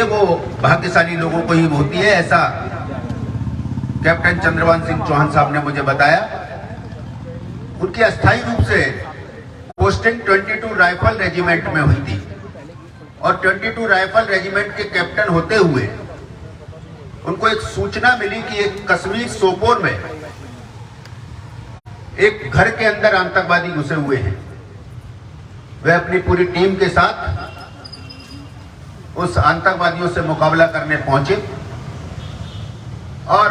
वो भाग्यशाली लोगों को ही होती है, ऐसा कैप्टन चंद्रभान सिंह चौहान साहब ने मुझे बताया। उनकी अस्थायी रूप से पोस्टिंग 22 राइफल रेजिमेंट में हुई थी और 22 राइफल रेजिमेंट के कैप्टन होते हुए उनको एक सूचना मिली कि एक कश्मीर सोपोर में एक घर के अंदर आतंकवादी घुसे हुए हैं। वे अपनी पूरी टीम के साथ उस आतंकवादियों से मुकाबला करने पहुंचे और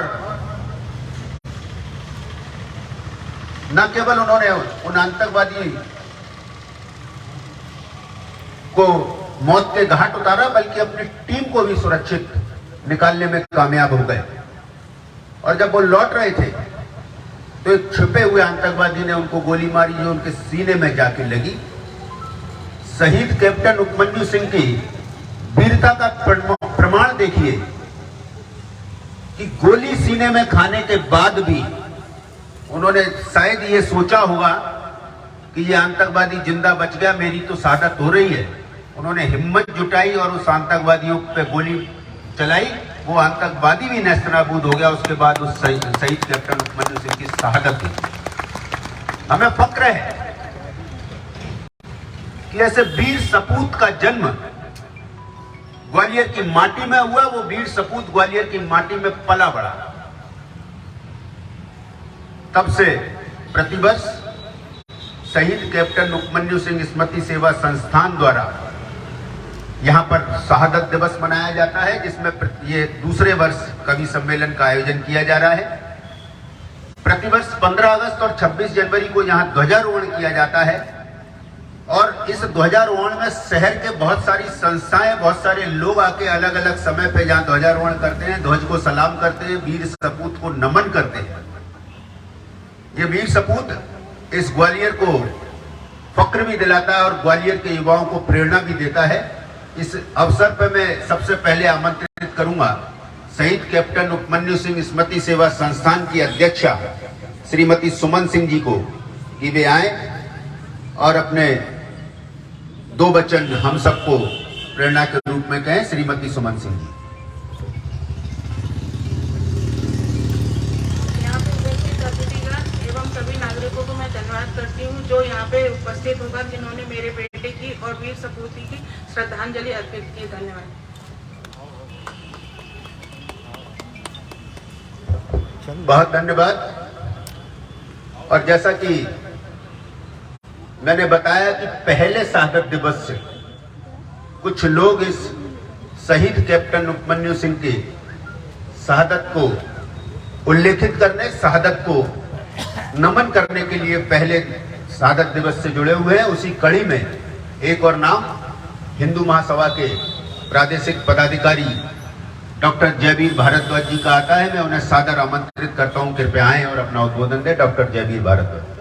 न केवल उन्होंने उन आतंकवादी को मौत के घाट उतारा, बल्कि अपनी टीम को भी सुरक्षित निकालने में कामयाब हो गए। और जब वो लौट रहे थे तो एक छिपे हुए आतंकवादी ने उनको गोली मारी जो उनके सीने में जाके लगी। शहीद कैप्टन उपमन्यु सिंह की वीरता का प्रमाण देखिए कि गोली सीने में खाने के बाद भी उन्होंने शायद ये सोचा होगा कि ये आतंकवादी जिंदा बच गया, मेरी तो शहादत हो रही है। उन्होंने हिम्मत जुटाई और उस आतंकवादियों पे गोली चलाई। वो आतंकवादी भी नेस्तनाबूद हो गया। उसके बाद उस शहीद कैप्टन उपमन्यु सिंह की शहादत हुई। हमें फक्र है कि ऐसे वीर सपूत का जन्म ग्वालियर की माटी में हुआ। वो वीर सपूत ग्वालियर की माटी में पला बढ़ा। तब से प्रतिवर्ष शहीद कैप्टन उपमन्यु सिंह स्मृति सेवा संस्थान द्वारा यहां पर शहादत दिवस मनाया जाता है, जिसमें ये दूसरे वर्ष कवि सम्मेलन का आयोजन किया जा रहा है। प्रतिवर्ष 15 अगस्त और 26 जनवरी को यहां ध्वजारोहण किया जाता है और इस ध्वजारोहण में शहर के बहुत सारी संस्थाएं, बहुत सारे लोग आके अलग अलग समय पे जहां ध्वजारोहण करते हैं, ध्वज को सलाम करते हैं, वीर सपूत को नमन करते हैं। ये वीर सपूत इस ग्वालियर को फक्र भी दिलाता है और ग्वालियर के युवाओं को प्रेरणा भी देता है। इस अवसर पर मैं सबसे पहले आमंत्रित करूंगा शहीद कैप्टन उपमन्यु सिंह स्मृति सेवा संस्थान की अध्यक्षा श्रीमती सुमन सिंह जी को कि वे आए और अपने 2 वचन हम सबको प्रेरणा के रूप में कहें। श्रीमती सुमन सिंह जी। सभी नागरिकों को मैं धन्यवाद करती हूँ जो यहाँ पे उपस्थित होकर जिन्होंने मेरे बेटे की और वीर सपूती की श्रद्धांजलि अर्पित की। धन्यवाद। बहुत धन्यवाद। और जैसा कि मैंने बताया कि पहले शहादत दिवस से कुछ लोग इस शहीद कैप्टन उपमन्यु सिंह की शहादत को उल्लेखित करने, शहादत को नमन करने के लिए पहले शहादत दिवस से जुड़े हुए हैं। उसी कड़ी में एक और नाम हिंदू महासभा के प्रादेशिक पदाधिकारी डॉक्टर जयवीर भारद्वाज जी का आता है। मैं उन्हें सादर आमंत्रित करता हूं, कृपया आएं और अपना उद्बोधन दें। डॉक्टर जयवीर भारद्वाज।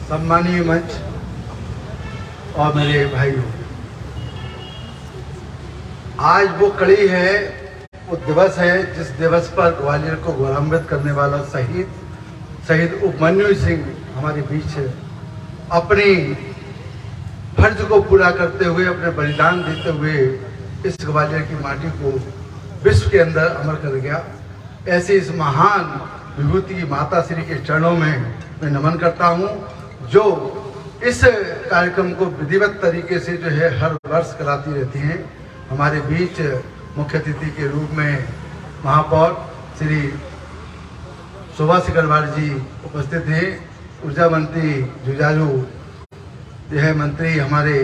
सम्मानीय मंच और मेरे भाइयों, आज वो कड़ी है, वो दिवस है जिस दिवस पर ग्वालियर को गौरवान्वित करने वाला शहीद उपमन्यु सिंह हमारे बीच अपनी फर्ज को पूरा करते हुए, अपने बलिदान देते हुए इस ग्वालियर की माटी को विश्व के अंदर अमर कर गया। ऐसे इस महान विभूति की माता श्री के चरणों में मैं नमन करता हूँ, जो इस कार्यक्रम को विधिवत तरीके से जो है हर वर्ष कराती रहती हैं। हमारे बीच मुख्य अतिथि के रूप में महापौर श्री शोभा सिकरवार जी उपस्थित हैं, ऊर्जा मंत्री जुझारू यह मंत्री हमारे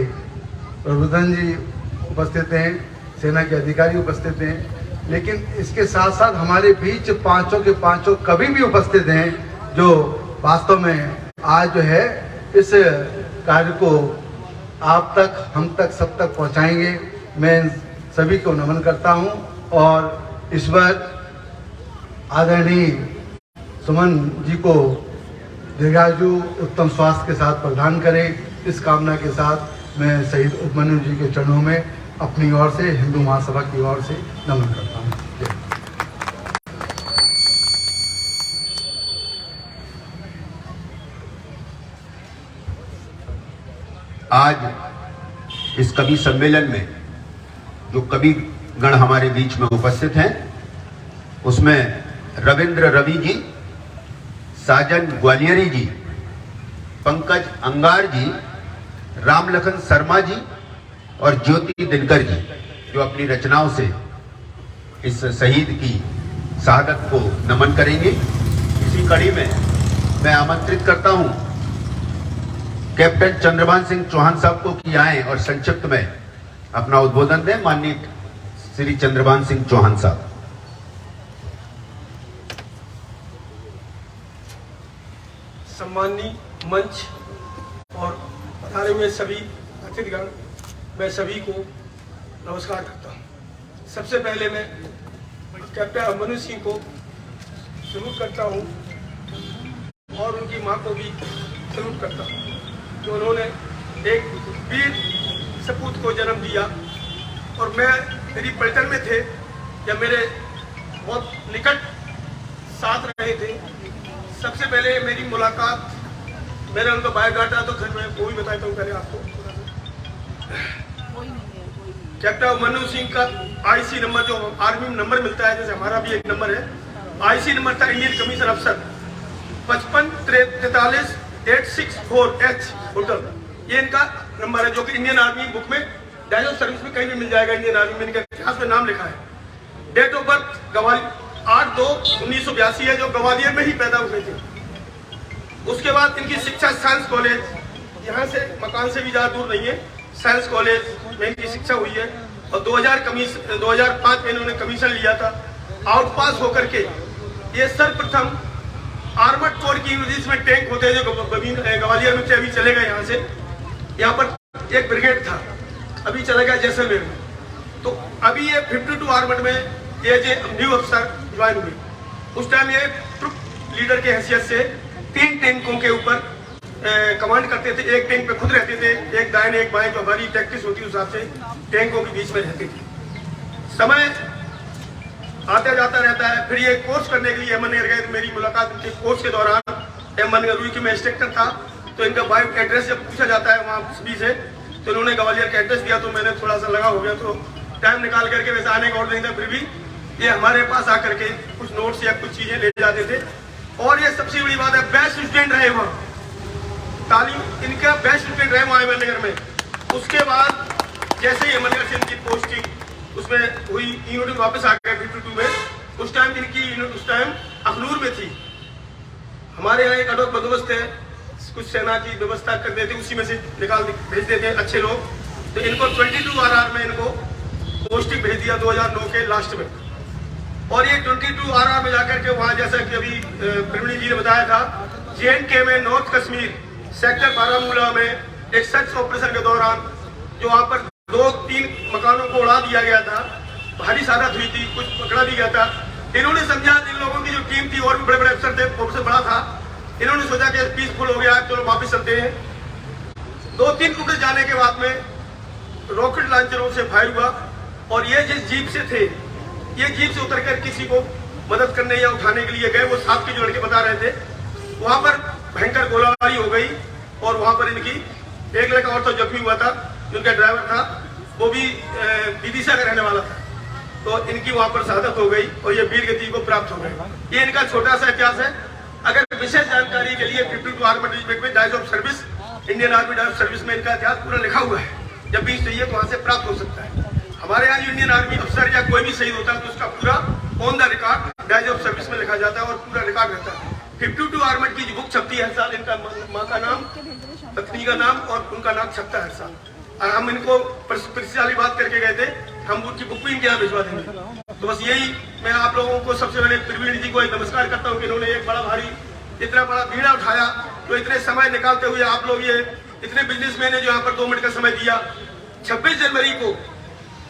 प्रबोधन जी उपस्थित हैं, सेना के अधिकारी उपस्थित हैं। लेकिन इसके साथ साथ हमारे बीच पांचों के पांचों कवि भी उपस्थित हैं, जो वास्तव में आज जो है इस कार्य को आप तक, हम तक, सब तक पहुंचाएंगे। मैं सभी को नमन करता हूं और ईश्वर आदरणीय सुमन जी को दीर्घायु उत्तम स्वास्थ्य के साथ प्रदान करे। इस कामना के साथ मैं शहीद उपमन्यु जी के चरणों में अपनी ओर से, हिंदू महासभा की ओर से नमन करता हूँ। आज इस कवि सम्मेलन में जो कवि गण हमारे बीच में उपस्थित हैं, उसमें रविंद्र रवि जी, साजन ग्वालियरी जी, पंकज अंगार जी, रामलखन शर्मा जी और ज्योति दिनकर जी, जो अपनी रचनाओं से इस शहीद की शहादत को नमन करेंगे। इसी कड़ी में मैं आमंत्रित करता हूं कैप्टन चंद्रभान सिंह चौहान साहब को कि आए और संक्षिप्त में अपना उद्बोधन दें। माननीय श्री चंद्रभान सिंह चौहान साहब। सम्माननीय मंच और पधारे हुए सभी अतिथिगण, मैं सभी को नमस्कार करता हूं। सबसे पहले मैं कैप्टन अभिमन्यु सिंह को सल्यूट करता हूं और उनकी मां को भी सल्यूट करता हूं जो उन्होंने एक वीर सपूत को जन्म दिया। और मेरी पलटन में थे जब मेरे बहुत निकट साथ रहे थे। सबसे पहले मेरी मुलाकात, मैंने उनका बायोडाटा तो घर में वो भी बताता हूँ पहले आपको। कैप्टन अभिमन्यु सिंह का आईसी नंबर, जो आर्मी में नंबर मिलता है, जैसे हमारा भी एक नंबर है, आईसी नंबर था इंडियन कमीशन अफसर 55438664H होटल। ये इनका नंबर है जो कि इंडियन आर्मी बुक में डायज ऑफ सर्विस में कहीं भी मिल जाएगा। इंडियन आर्मी में इनका इतिहास में नाम लिखा है। डेट ऑफ बर्थ 8/2/1982 है, जो ग्वालियर में ही पैदा हुए थे। उसके बाद इनकी शिक्षा साइंस कॉलेज, यहाँ से मकान से भी ज़्यादा दूर नहीं है, साइंस कॉलेज में इनकी शिक्षा हुई है। और 2005 में इन्होंने कमीशन लिया था। आउट पास होकर के ये सर्वप्रथम आर्मर्ड कोर की यूनिट्स में टैंक होते हैं जो ग्वालियर में थे, अभी चले गए यहाँ से। यहाँ पर एक ब्रिगेड था, अभी चला गया जैसलमेर में। तो अभी ये 52 आर्मर्ड में एज ए न्यू अफसर ज्वाइन हुई। उस टाइम ये ट्रुप लीडर के हैसियत से 3 टैंकों के ऊपर कमांड करते थे। एक टैंक पे खुद रहते थे, एक दाएं एक बाएं, जो हमारी टैक्टिस होती है उस हिसाब से टैंकों के बीच में रहते थे। समय आता जाता रहता है। फिर ये कोर्स करने के लिए एमएनआर गए। मेरी मुलाकात इनके कोर्स के दौरान एमएनआर की मैं इंस्ट्रक्टर था, तो इनका बाइक एड्रेस जब पूछा जाता है वहाँ सभी से, तो इन्होंने ग्वालियर का एड्रेस दिया। तो मैंने थोड़ा सा लगा हो गया, तो टाइम निकाल करके वैसे आने का ऑर्डर नहीं था, फिर भी ये हमारे पास आकर के कुछ नोट्स या कुछ चीजें ले जाते थे। और ये सबसे बड़ी बात है, बेस्ट स्टूडेंट रहे वहाँ, तालीम इनका बेस्ट स्टूडेंट रहे वहाँ एमएनआर में। उसके बाद जैसे ही एमएनआर से इनकी पोस्टिंग उसमें हुई, यूनिट वापस आ गए 52 में। उस टाइम इनकी यूनिट उस टाइम अखनूर में थी। हमारे यहाँ एक अडोक बंदोबस्त है, कुछ सेना की व्यवस्था कर देते, उसी में से निकाल भेज देते हैं अच्छे लोग। तो इनको 22 RR में इनको पोस्टिंग भेज दिया 2009 के लास्ट में। और ये 22 RR में जाकर के वहाँ, जैसा कि अभी प्रवीण जी ने बताया था, JNK में नॉर्थ कश्मीर सेक्टर बारामूला में एक सर्च ऑपरेशन के दौरान जो वहाँ पर 2-3 मकानों को उड़ा दिया गया था, भारी सादत हुई थी, कुछ पकड़ा भी गया था। इन्होंने समझा, इन लोगों की जो टीम थी और भी बड़े बड़े अफसर थे, ऑफिसर बड़ा था, इन्होंने सोचा कि पीसफुल हो गया, चलो वापस चलते हैं। 2-3 टुकड़े जाने के बाद में रॉकेट लॉन्चरों से फायर हुआ। और ये जिस जीप से थे, ये जीप से उतरकर किसी को मदद करने या उठाने के लिए गए। वो साथ के जो लड़के बता रहे थे, वहां पर भयंकर गोलाबारी हो गई। और वहां पर इनकी एक लड़का और तो जख्मी हुआ था, जिनका ड्राइवर था, वो भी विदिशा का रहने वाला था। तो इनकी वहां पर शहादत हो गई और ये वीर गति को प्राप्त हो गए। ये इनका छोटा सा इतिहास है। अगर विशेष जानकारी के लिए 52 आर्मर्ड रेजिमेंट में dyes of service, Indian army dyes of service में इनका इतिहास पूरा लिखा हुआ है। जब भी चाहिए तो वहां से प्राप्त हो सकता है। हमारे यहाँ इंडियन आर्मी अफसर या कोई भी शहीद होता है तो उसका पूरा on the record dyes of service में लिखा जाता है और पूरा रिकॉर्ड रहता है। 52 आर्मर्ड की बुक छपती है हर साल। इनका माँ का नाम, पत्नी का नाम और उनका नाम छपता है हर साल। और हम इनको प्रशिक्षण बात करके गए थे, हम उनकी बुक भी इनके यहाँ भिजवा देंगे। तो बस यही मैं आप लोगों को सबसे पहले प्रवीण जी को एक नमस्कार करता हूँ कि इन्होंने एक बड़ा भारी इतना बड़ा बीड़ा उठाया। तो इतने समय निकालते हुए आप लोग, ये इतने बिजनेसमैन है जो यहाँ पर 2 मिनट का समय दिया। 26 जनवरी को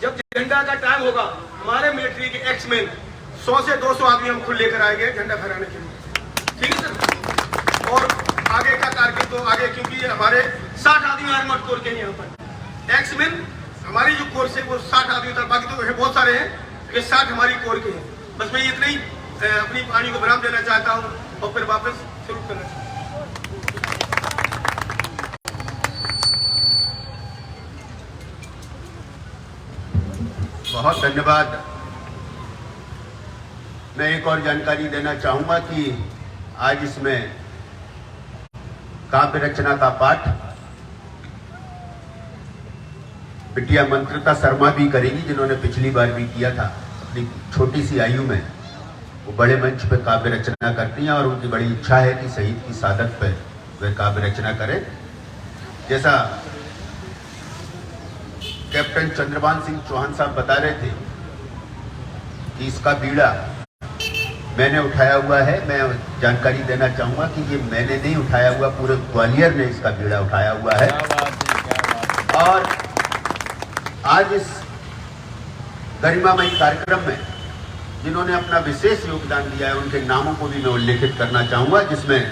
जब झंडा का टाइम होगा, हमारे मिलिट्री के एक्समैन 100 से 200 आदमी हम खुद लेकर आएंगे झंडा फहराने के लिए, ठीक है सर। और आगे का कार्यक्रम तो आगे, क्योंकि हमारे 60 आदमी आर्मर्ड कोर के यहाँ पर एक्समैन, हमारी जो कोर्स है वो 60 आदमी था, बाकी तो बहुत सारे हैं, लेकिन 60 हमारी कोर के हैं। बस मैं इतना ही अपनी वाणी को विराम देना चाहता हूँ और फिर वापस शुरू करना चाहता हूँ। बहुत धन्यवाद। मैं एक और जानकारी देना चाहूंगा कि आज इसमें काव्य रचना का पाठ बिटिया मंत्रिता शर्मा भी करेगी, जिन्होंने पिछली बार भी किया था। अपनी छोटी सी आयु में वो बड़े मंच पे काव्य रचना करती हैं और उनकी बड़ी इच्छा है कि शहीद की शहादत पे वे काव्य रचना करें। जैसा कैप्टन चंद्रभान सिंह चौहान साहब बता रहे थे कि इसका बीड़ा मैंने उठाया हुआ है, मैं जानकारी देना चाहूंगा कि ये मैंने नहीं उठाया हुआ, पूरे ग्वालियर ने इसका बीड़ा उठाया हुआ है। और आज इस गरिमामयी कार्यक्रम में जिन्होंने अपना विशेष योगदान दिया है उनके नामों को भी मैं उल्लेखित करना चाहूंगा, जिसमें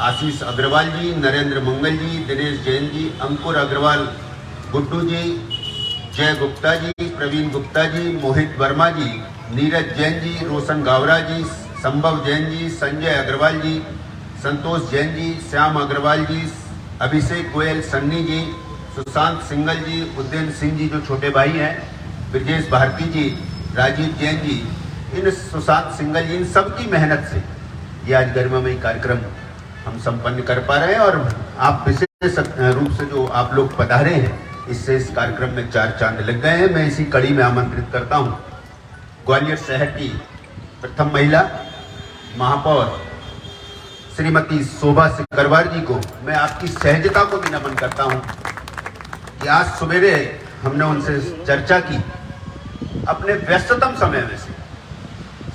आशीष अग्रवाल जी, नरेंद्र मंगल जी, दिनेश जैन जी, अंकुर अग्रवाल, गुड्डू जी, जय गुप्ता जी, प्रवीण गुप्ता जी, मोहित वर्मा जी, नीरज जैन जी, रोशन गावरा जी, संभव जैन जी, संजय अग्रवाल जी, संतोष जैन जी, श्याम अग्रवाल जी, अभिषेक गोयल सन्नी जी, सुशांत सिंगल जी, उद्दीन सिंह जी जो छोटे भाई हैं, ब्रजेश भारती जी, राजीव जैन जी, इन सुशांत सिंगल जी, इन सबकी मेहनत से ये आज गरिमामयी कार्यक्रम हम संपन्न कर पा रहे हैं। और आप विशेष रूप से जो आप लोग पधारे हैं, इससे इस कार्यक्रम में 4 चांद लग गए हैं। मैं इसी कड़ी में आमंत्रित करता हूं ग्वालियर शहर की प्रथम महिला महापौर श्रीमती शोभा सिकरवार जी को। मैं आपकी सहजता को भी नमन करता हूं कि आज सवेरे हमने उनसे चर्चा की, अपने व्यस्ततम समय में से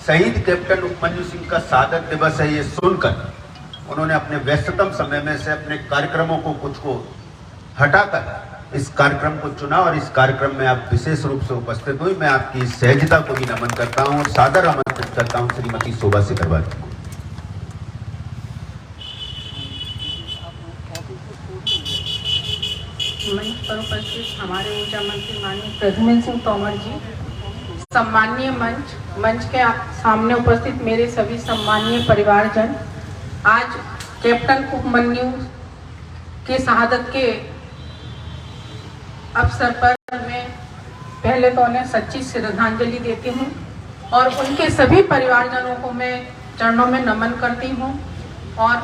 शहीद कैप्टन उपमन्यु सिंह का शहादत दिवस है ये सुनकर उन्होंने अपने व्यस्ततम समय में से अपने कार्यक्रमों को कुछ को हटाकर इस कार्यक्रम को चुना और इस कार्यक्रम में आप विशेष रूप से उपस्थित हुई। मैं आपकी सहजता को भी नमन करता हूं और सादर आमंत्रित करता हूं श्रीमती शोभा सिकरवार जी को। मंच पर उपस्थित हमारे ऊर्जा मंत्री माननीय प्रद्युम्न सिंह तोमर जी, सम्मानीय मंच के सामने उपस्थित मेरे सभी सम्मानीय परिवारजन, आज कैप्टन उपमन्यु के शहादत के अवसर पर मैं पहले तो उन्हें सच्ची श्रद्धांजलि देती हूँ और उनके सभी परिवारजनों को मैं चरणों में नमन करती हूँ और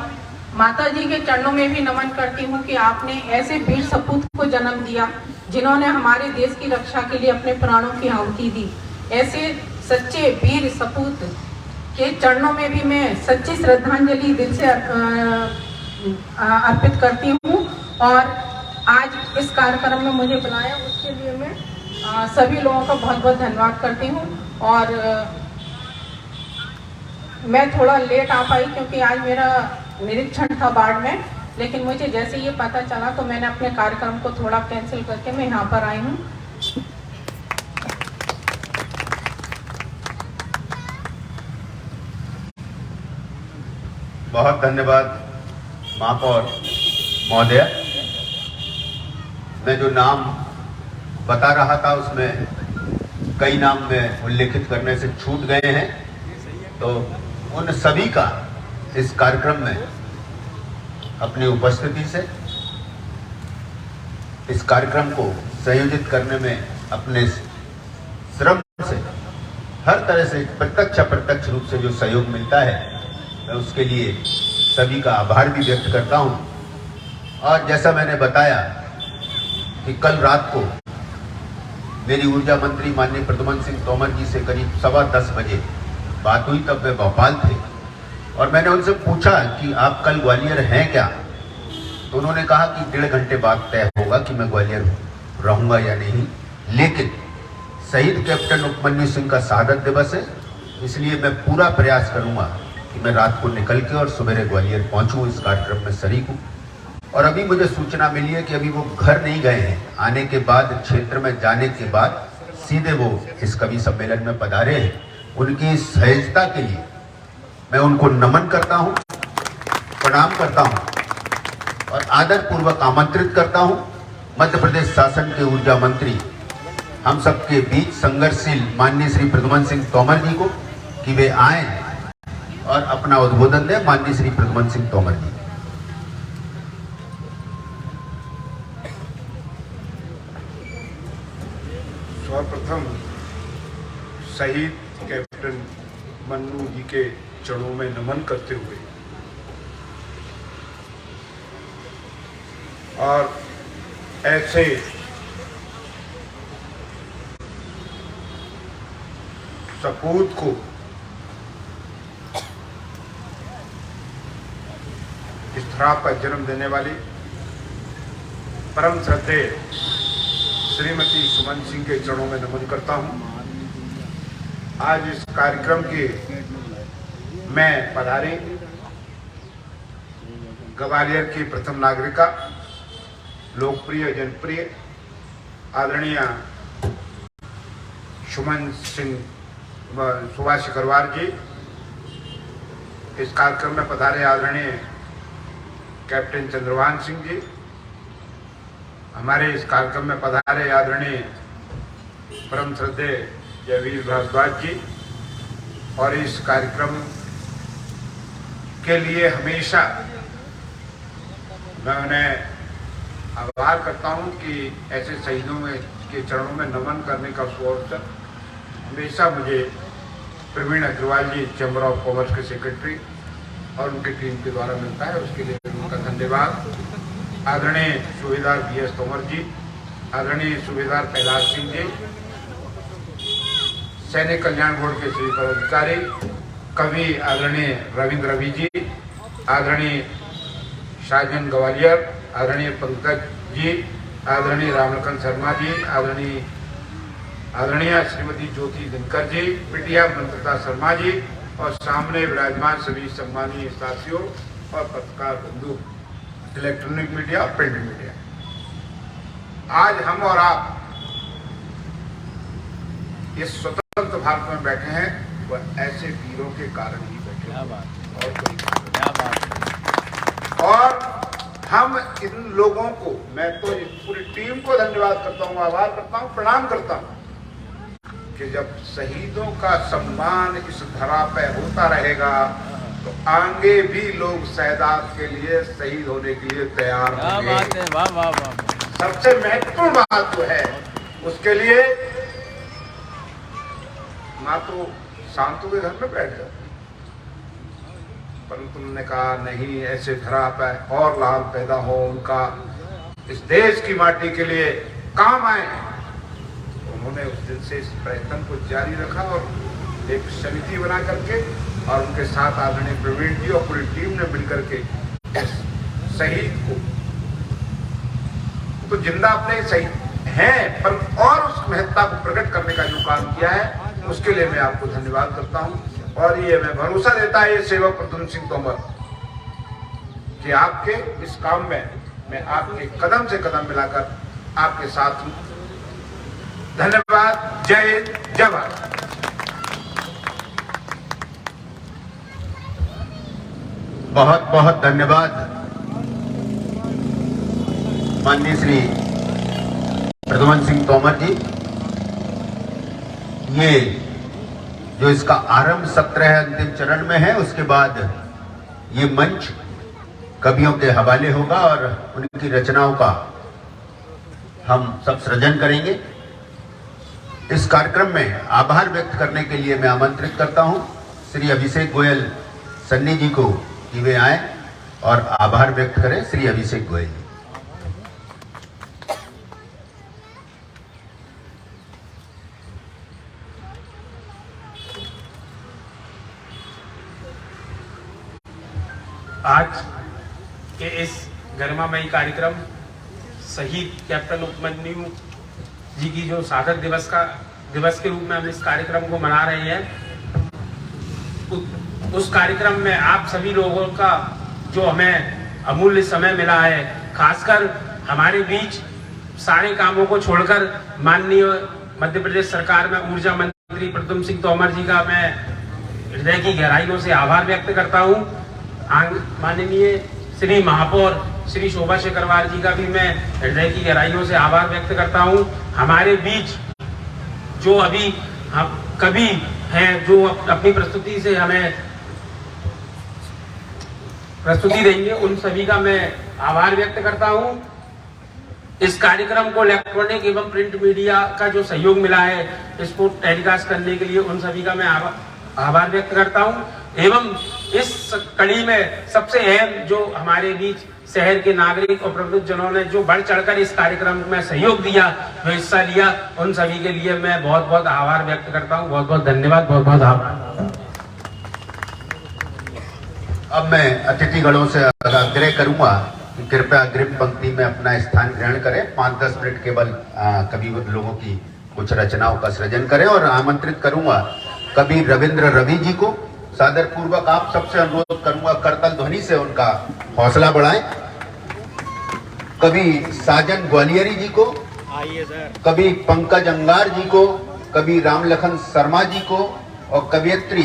माता जी के चरणों में भी नमन करती हूँ कि आपने ऐसे वीर सपूत को जन्म दिया जिन्होंने हमारे देश की रक्षा के लिए अपने प्राणों की आहुति दी। ऐसे सच्चे वीर सपूत के चरणों में भी मैं सच्ची श्रद्धांजलि दिल से अर्पित करती हूँ और आज इस कार्यक्रम में मुझे बुलाया उसके लिए मैं सभी लोगों का बहुत बहुत धन्यवाद करती हूँ। और मैं थोड़ा लेट आ पाई क्योंकि आज मेरा निरीक्षण था बाढ़ में, लेकिन मुझे जैसे ये पता चला तो मैंने अपने कार्यक्रम को थोड़ा कैंसिल करके मैं यहाँ पर आई हूँ। बहुत धन्यवाद महापौर महोदय। मैं जो नाम बता रहा था उसमें कई नाम में उल्लेखित करने से छूट गए हैं, तो उन सभी का इस कार्यक्रम में अपनी उपस्थिति से इस कार्यक्रम को संयोजित करने में अपने श्रम से हर तरह से प्रत्यक्ष अप्रत्यक्ष रूप से जो सहयोग मिलता है, मैं उसके लिए सभी का आभार भी व्यक्त करता हूं। और जैसा मैंने बताया कि कल रात को मेरी ऊर्जा मंत्री माननीय प्रद्युम्न सिंह तोमर जी से करीब 10:15 बजे बात हुई, तब वे भोपाल थे और मैंने उनसे पूछा कि आप कल ग्वालियर हैं क्या, तो उन्होंने कहा कि 1.5 घंटे बाद तय होगा कि मैं ग्वालियर रहूंगा या नहीं, लेकिन शहीद कैप्टन उपमन्यु सिंह का शहादत दिवस है, इसलिए मैं पूरा प्रयास करूंगा कि मैं रात को निकल के और सवेरे ग्वालियर पहुंचूं, इस कार्यक्रम में शरीक हूं। और अभी मुझे सूचना मिली है कि अभी वो घर नहीं गए हैं, आने के बाद क्षेत्र में जाने के बाद सीधे वो इस कवि सम्मेलन में पधारे हैं। उनकी सहजता के लिए मैं उनको नमन करता हूं, प्रणाम करता हूं और आदरपूर्वक आमंत्रित करता हूं मध्य प्रदेश शासन के ऊर्जा मंत्री, हम सबके बीच संघर्षशील माननीय श्री प्रद्युम्न सिंह तोमर जी को कि वे आए और अपना उद्बोधन दें। माननीय श्री प्रद्युम्न सिंह तोमर जी। सर्वप्रथम शहीद कैप्टन मन्नू जी के चरणों में नमन करते हुए और ऐसे सपूत को इस धरा पर जन्म देने वाली परम श्रद्धेय श्रीमती सुमन सिंह के चरणों में नमन करता हूं। आज इस कार्यक्रम के में पधारे ग्वालियर की प्रथम नागरिका, लोकप्रिय जनप्रिय आदरणीय सुमन सिंह सुभाष अग्रवाल जी, इस कार्यक्रम में पधारे आदरणीय कैप्टन चंद्रभान सिंह जी, हमारे इस कार्यक्रम में पधारे आदरणीय परम श्रद्धेय जयवीर भारद्वाज जी, और इस कार्यक्रम के लिए हमेशा मैं उन्हें आभार करता हूं कि ऐसे शहीदों में के चरणों में नमन करने का अवसर हमेशा मुझे प्रवीण अग्रवाल जी, चैम्बर ऑफ कॉमर्स के सेक्रेटरी और उनकी टीम के द्वारा मिलता है, उसके लिए उनका धन्यवाद। आदरणीय सूबेदार BS तोमर जी, आदरणीय सूबेदार कैलाश सिंह जी, सैनिक कल्याण बोर्ड के श्री पदाधिकारी, कवि आदरणीय रविंद्र रवि जी, आदरणीय शाहजन ग्वालियर, आदरणीय पंकज जी, आदरणीय रामलखन शर्मा जी, आदरणीय श्रीमती ज्योति दिनकर जी, पिटिया मंत्रता शर्मा जी, और सामने विराजमान सभी सम्मानीय साथियों और पत्रकार बंधु, इलेक्ट्रॉनिक मीडिया और प्रिंट मीडिया। आज हम और आप इस स्वतंत्र भारत में बैठे हैं, वह ऐसे वीरों के कारण ही बैठे हैं और कोई कारण। और हम इन लोगों को, मैं तो इस पूरी टीम को धन्यवाद करता हूं, आभार करता हूं, प्रणाम करता हूं कि जब शहीदों का सम्मान इस धरा पर होता रहेगा तो आगे भी लोग शहदाद के लिए, शहीद होने के लिए तैयार होंगे। वाह वाह वाह। सबसे महत्वपूर्ण बात जो है उसके लिए ना तो शांतों के घर में बैठ जाते, परंतु उन्होंने कहा नहीं, ऐसे धरा पर और लाल पैदा हो, उनका इस देश की माटी के लिए काम आए। उन्होंने उस दिन से इस प्रयत्न को जारी रखा और एक समिति बना करके, और उनके साथ आदरणीय प्रवीण जी और पूरी टीम ने मिलकर के इस शहीद को, तो जिंदा अपने शहीद हैं पर और उस महत्ता को प्रकट करने का जो काम किया है उसके लिए मैं आपको धन्यवाद करता हूं। और ये मैं भरोसा देता है ये सेवक प्रद्युम्न सिंह तोमर कि आपके इस काम में मैं आपके कदम से कदम मिलाकर आपके साथ हूं। धन्यवाद। जय हिंद, जय भारत। बहुत बहुत धन्यवाद माननीय श्री प्रद्युम्न सिंह तोमर जी। ये जो इसका आरंभ सत्र है, अंतिम चरण में है, उसके बाद ये मंच कवियों के हवाले होगा और उनकी रचनाओं का हम सब सृजन करेंगे। इस कार्यक्रम में आभार व्यक्त करने के लिए मैं आमंत्रित करता हूं श्री अभिषेक गोयल सन्नी जी को कि वे आए और आभार व्यक्त करें। श्री अभिषेक गोयल जी। आज के इस गरिमामयी कार्यक्रम शहीद कैप्टन उपमन्यु जी की जो शहादत दिवस के रूप में हम इस कार्यक्रम को मना रहे हैं, उस कार्यक्रम में आप सभी लोगों का जो हमें अमूल्य समय मिला है, खासकर हमारे बीच सारे कामों को छोड़कर माननीय मध्य प्रदेश सरकार में ऊर्जा मंत्री प्रद्युम्न सिंह तोमर जी का मैं हृदय की गहराइयों से आभार व्यक्त करता हूं। माननीय श्री महापौर श्री शोभा अग्रवाल जी का भी मैं हृदय की गहराइयों से आभार व्यक्त करता हूं। हमारे बीच जो अभी हम कवि हैं जो अपनी प्रस्तुति से हमें प्रस्तुति देंगे, उन सभी का मैं आभार व्यक्त करता हूं। इस कार्यक्रम को इलेक्ट्रॉनिक एवं प्रिंट मीडिया का जो सहयोग मिला है इसको टेलीकास्ट करने के लिए उन सभी का मैं आभार व्यक्त करता हूं। एवं इस कड़ी में सबसे अहम जो हमारे बीच शहर के नागरिक और प्रबुद्ध जनों ने जो बढ़ चढ़कर इस कार्यक्रम में सहयोग दिया, जो हिस्सा लिया, उन सभी के लिए मैं बहुत बहुत आभार व्यक्त करता हूं। बहुत बहुत धन्यवाद, बहुत बहुत आभार। अब मैं अतिथिगणों से आग्रह करूंगा कि कृपया अग्रिम पंक्ति में अपना स्थान ग्रहण करें। 5-10 मिनट केवल कवि लोगों की कुछ रचनाओं का सृजन करें और आमंत्रित करूंगा कवि रविंद्र रवि जी को। सादर पूर्वक आप सबसे अनुरोध करूंगा करतल ध्वनि से उनका हौसला बढ़ाएं। कवि साजन ग्वालियरी जी को, कवि पंकज अंगार जी को, कवि रामलखन शर्मा जी को और कवियत्री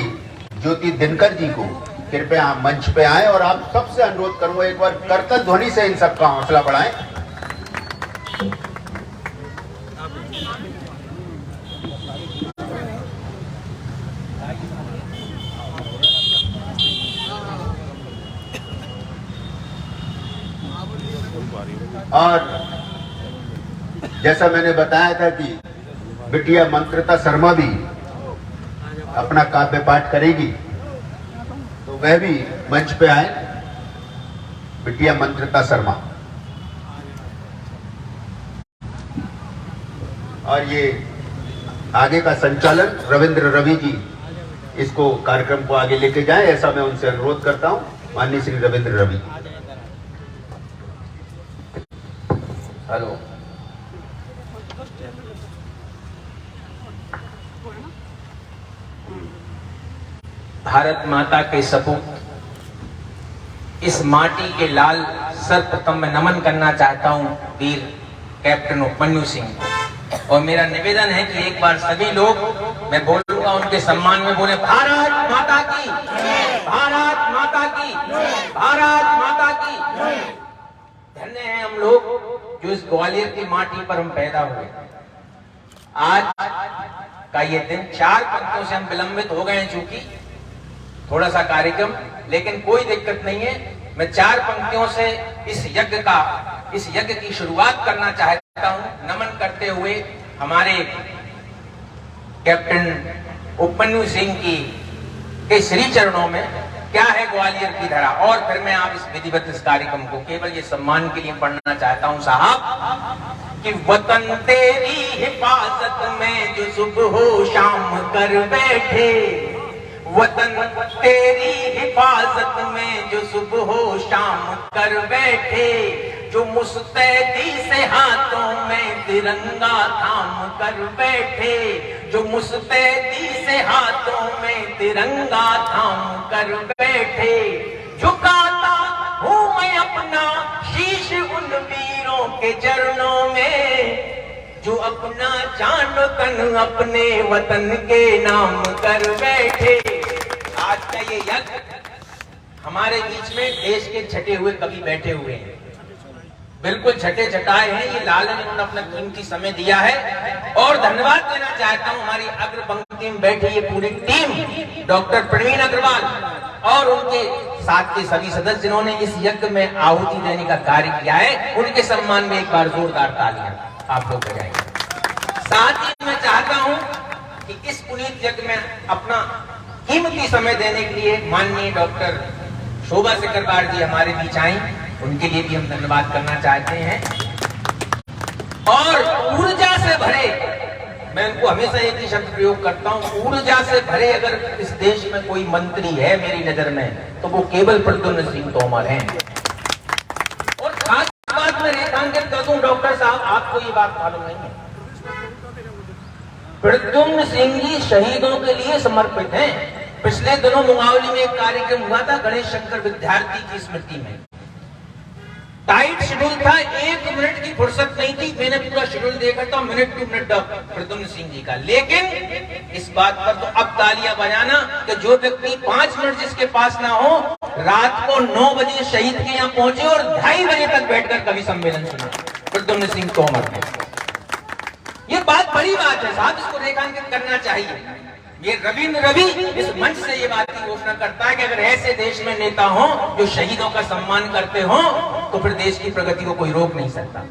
ज्योति दिनकर जी को कृपया मंच पे आए और आप सबसे अनुरोध करूंगा एक बार करतल ध्वनि से इन सबका हौसला बढ़ाएं। और जैसा मैंने बताया था कि बिटिया मंत्रिता शर्मा भी अपना काव्य पाठ करेगी, तो वह भी मंच पे आए। बिटिया मंत्रिता शर्मा। और ये आगे का संचालन रविंद्र रवि जी इसको कार्यक्रम को आगे लेके जाएं, ऐसा मैं उनसे अनुरोध करता हूं। माननीय श्री रविंद्र रवि। हेलो। भारत माता के सपूत, इस माटी के लाल, सर्वप्रथम मैं नमन करना चाहता हूं वीर कैप्टन उपमन्यु सिंह को। और मेरा निवेदन है कि एक बार सभी लोग, मैं बोलूंगा उनके सम्मान में, बोले भारत माता की, भारत माता की, भारत माता की। धन्य हैं हम लोग जो इस ग्वालियर की माटी पर हम पैदा हुए। आज का ये दिन 4 पंक्तियों से हम विलंबित हो गए हैं, चूंकि थोड़ा सा कार्यक्रम, लेकिन कोई दिक्कत नहीं है। मैं 4 पंक्तियों से इस यज्ञ की शुरुआत करना चाहता हूं, नमन करते हुए हमारे कैप्टन उपमन्यु सिंह के श्री चरणों में। क्या है ग्वालियर की धरा, और फिर मैं आप इस विधिवत इस कार्यक्रम को केवल ये सम्मान के लिए पढ़ना चाहता हूं साहब, कि वतन तेरी हिफाजत में जो सुबह हो शाम कर बैठे, वतन तेरी हिफाजत में जो सुबह हो शाम कर बैठे, जो मुस्तैदी से हाथों में तिरंगा थाम कर बैठे, जो मुस्तैदी से हाथों में तिरंगा थाम कर बैठे, झुकाता हूं मैं अपना शीश उन वीरों के चरणों में, जो अपना जान तन अपने वतन के नाम कर बैठे। आज का ये यज्ञ हमारे बीच में देश के छटे हुए कवि बैठे हुए हैं, बिल्कुल छटे छटाए हैं। ये लालन इन्होंने अपना कीमती समय दिया है और धन्यवाद देना चाहता हूं हमारी अग्र पंक्ति में बैठी ये पूरी टीम, डॉक्टर प्रवीण अग्रवाल और उनके साथ के सभी सदस्य जिन्होंने इस यज्ञ में आहुति देने का कार्य किया है। उनके सम्मान में एक बार जोरदार तालियां आप लोग बजाएंगे। साथ ही मैं चाहता हूं कि इस पुनीत यज्ञ में अपना कीमती समय देने के लिए माननीय डॉक्टर शोभा सिकरवार जी हमारे बीच आई, उनके लिए भी हम धन्यवाद करना चाहते हैं। और ऊर्जा से भरे, मैं उनको हमेशा एक ही शब्द प्रयोग करता हूं, ऊर्जा से भरे अगर इस देश में कोई मंत्री है मेरी नजर में तो वो केवल प्रद्युम्न सिंह तोमर हैं। और खास बात मैं रेखांकित कर दूं डॉक्टर साहब, आपको ये बात मालूम नहीं है, प्रद्युम्न सिंह जी शहीदों के लिए समर्पित हैं। पिछले दिनों मुंगावली में एक कार्यक्रम हुआ था गणेश शंकर विद्यार्थी की स्मृति में। टाइट शेड्यूल था, 1 मिनट की फुर्सत नहीं थी, मैंने पूरा शेड्यूल देखा था minute to minute Pradyumna Singh ji का। लेकिन इस बात पर तो अब तालियां बजाना कि जो व्यक्ति 5 मिनट जिसके पास ना हो, रात को 9 बजे शहीद के यहाँ पहुंचे और 2:30 बजे तक बैठकर कवि सम्मेलन सुना प्रद्युम्न सिंह तोमर ने। ये बात बड़ी बात है साहब, इसको रेखांकित करना चाहिए। ये रविंद्र रवि इस मंच से ये बात की घोषणा करता है कि अगर ऐसे देश में नेता हो जो शहीदों का सम्मान करते हो तो फिर देश की प्रगति को कोई रोक नहीं सकता।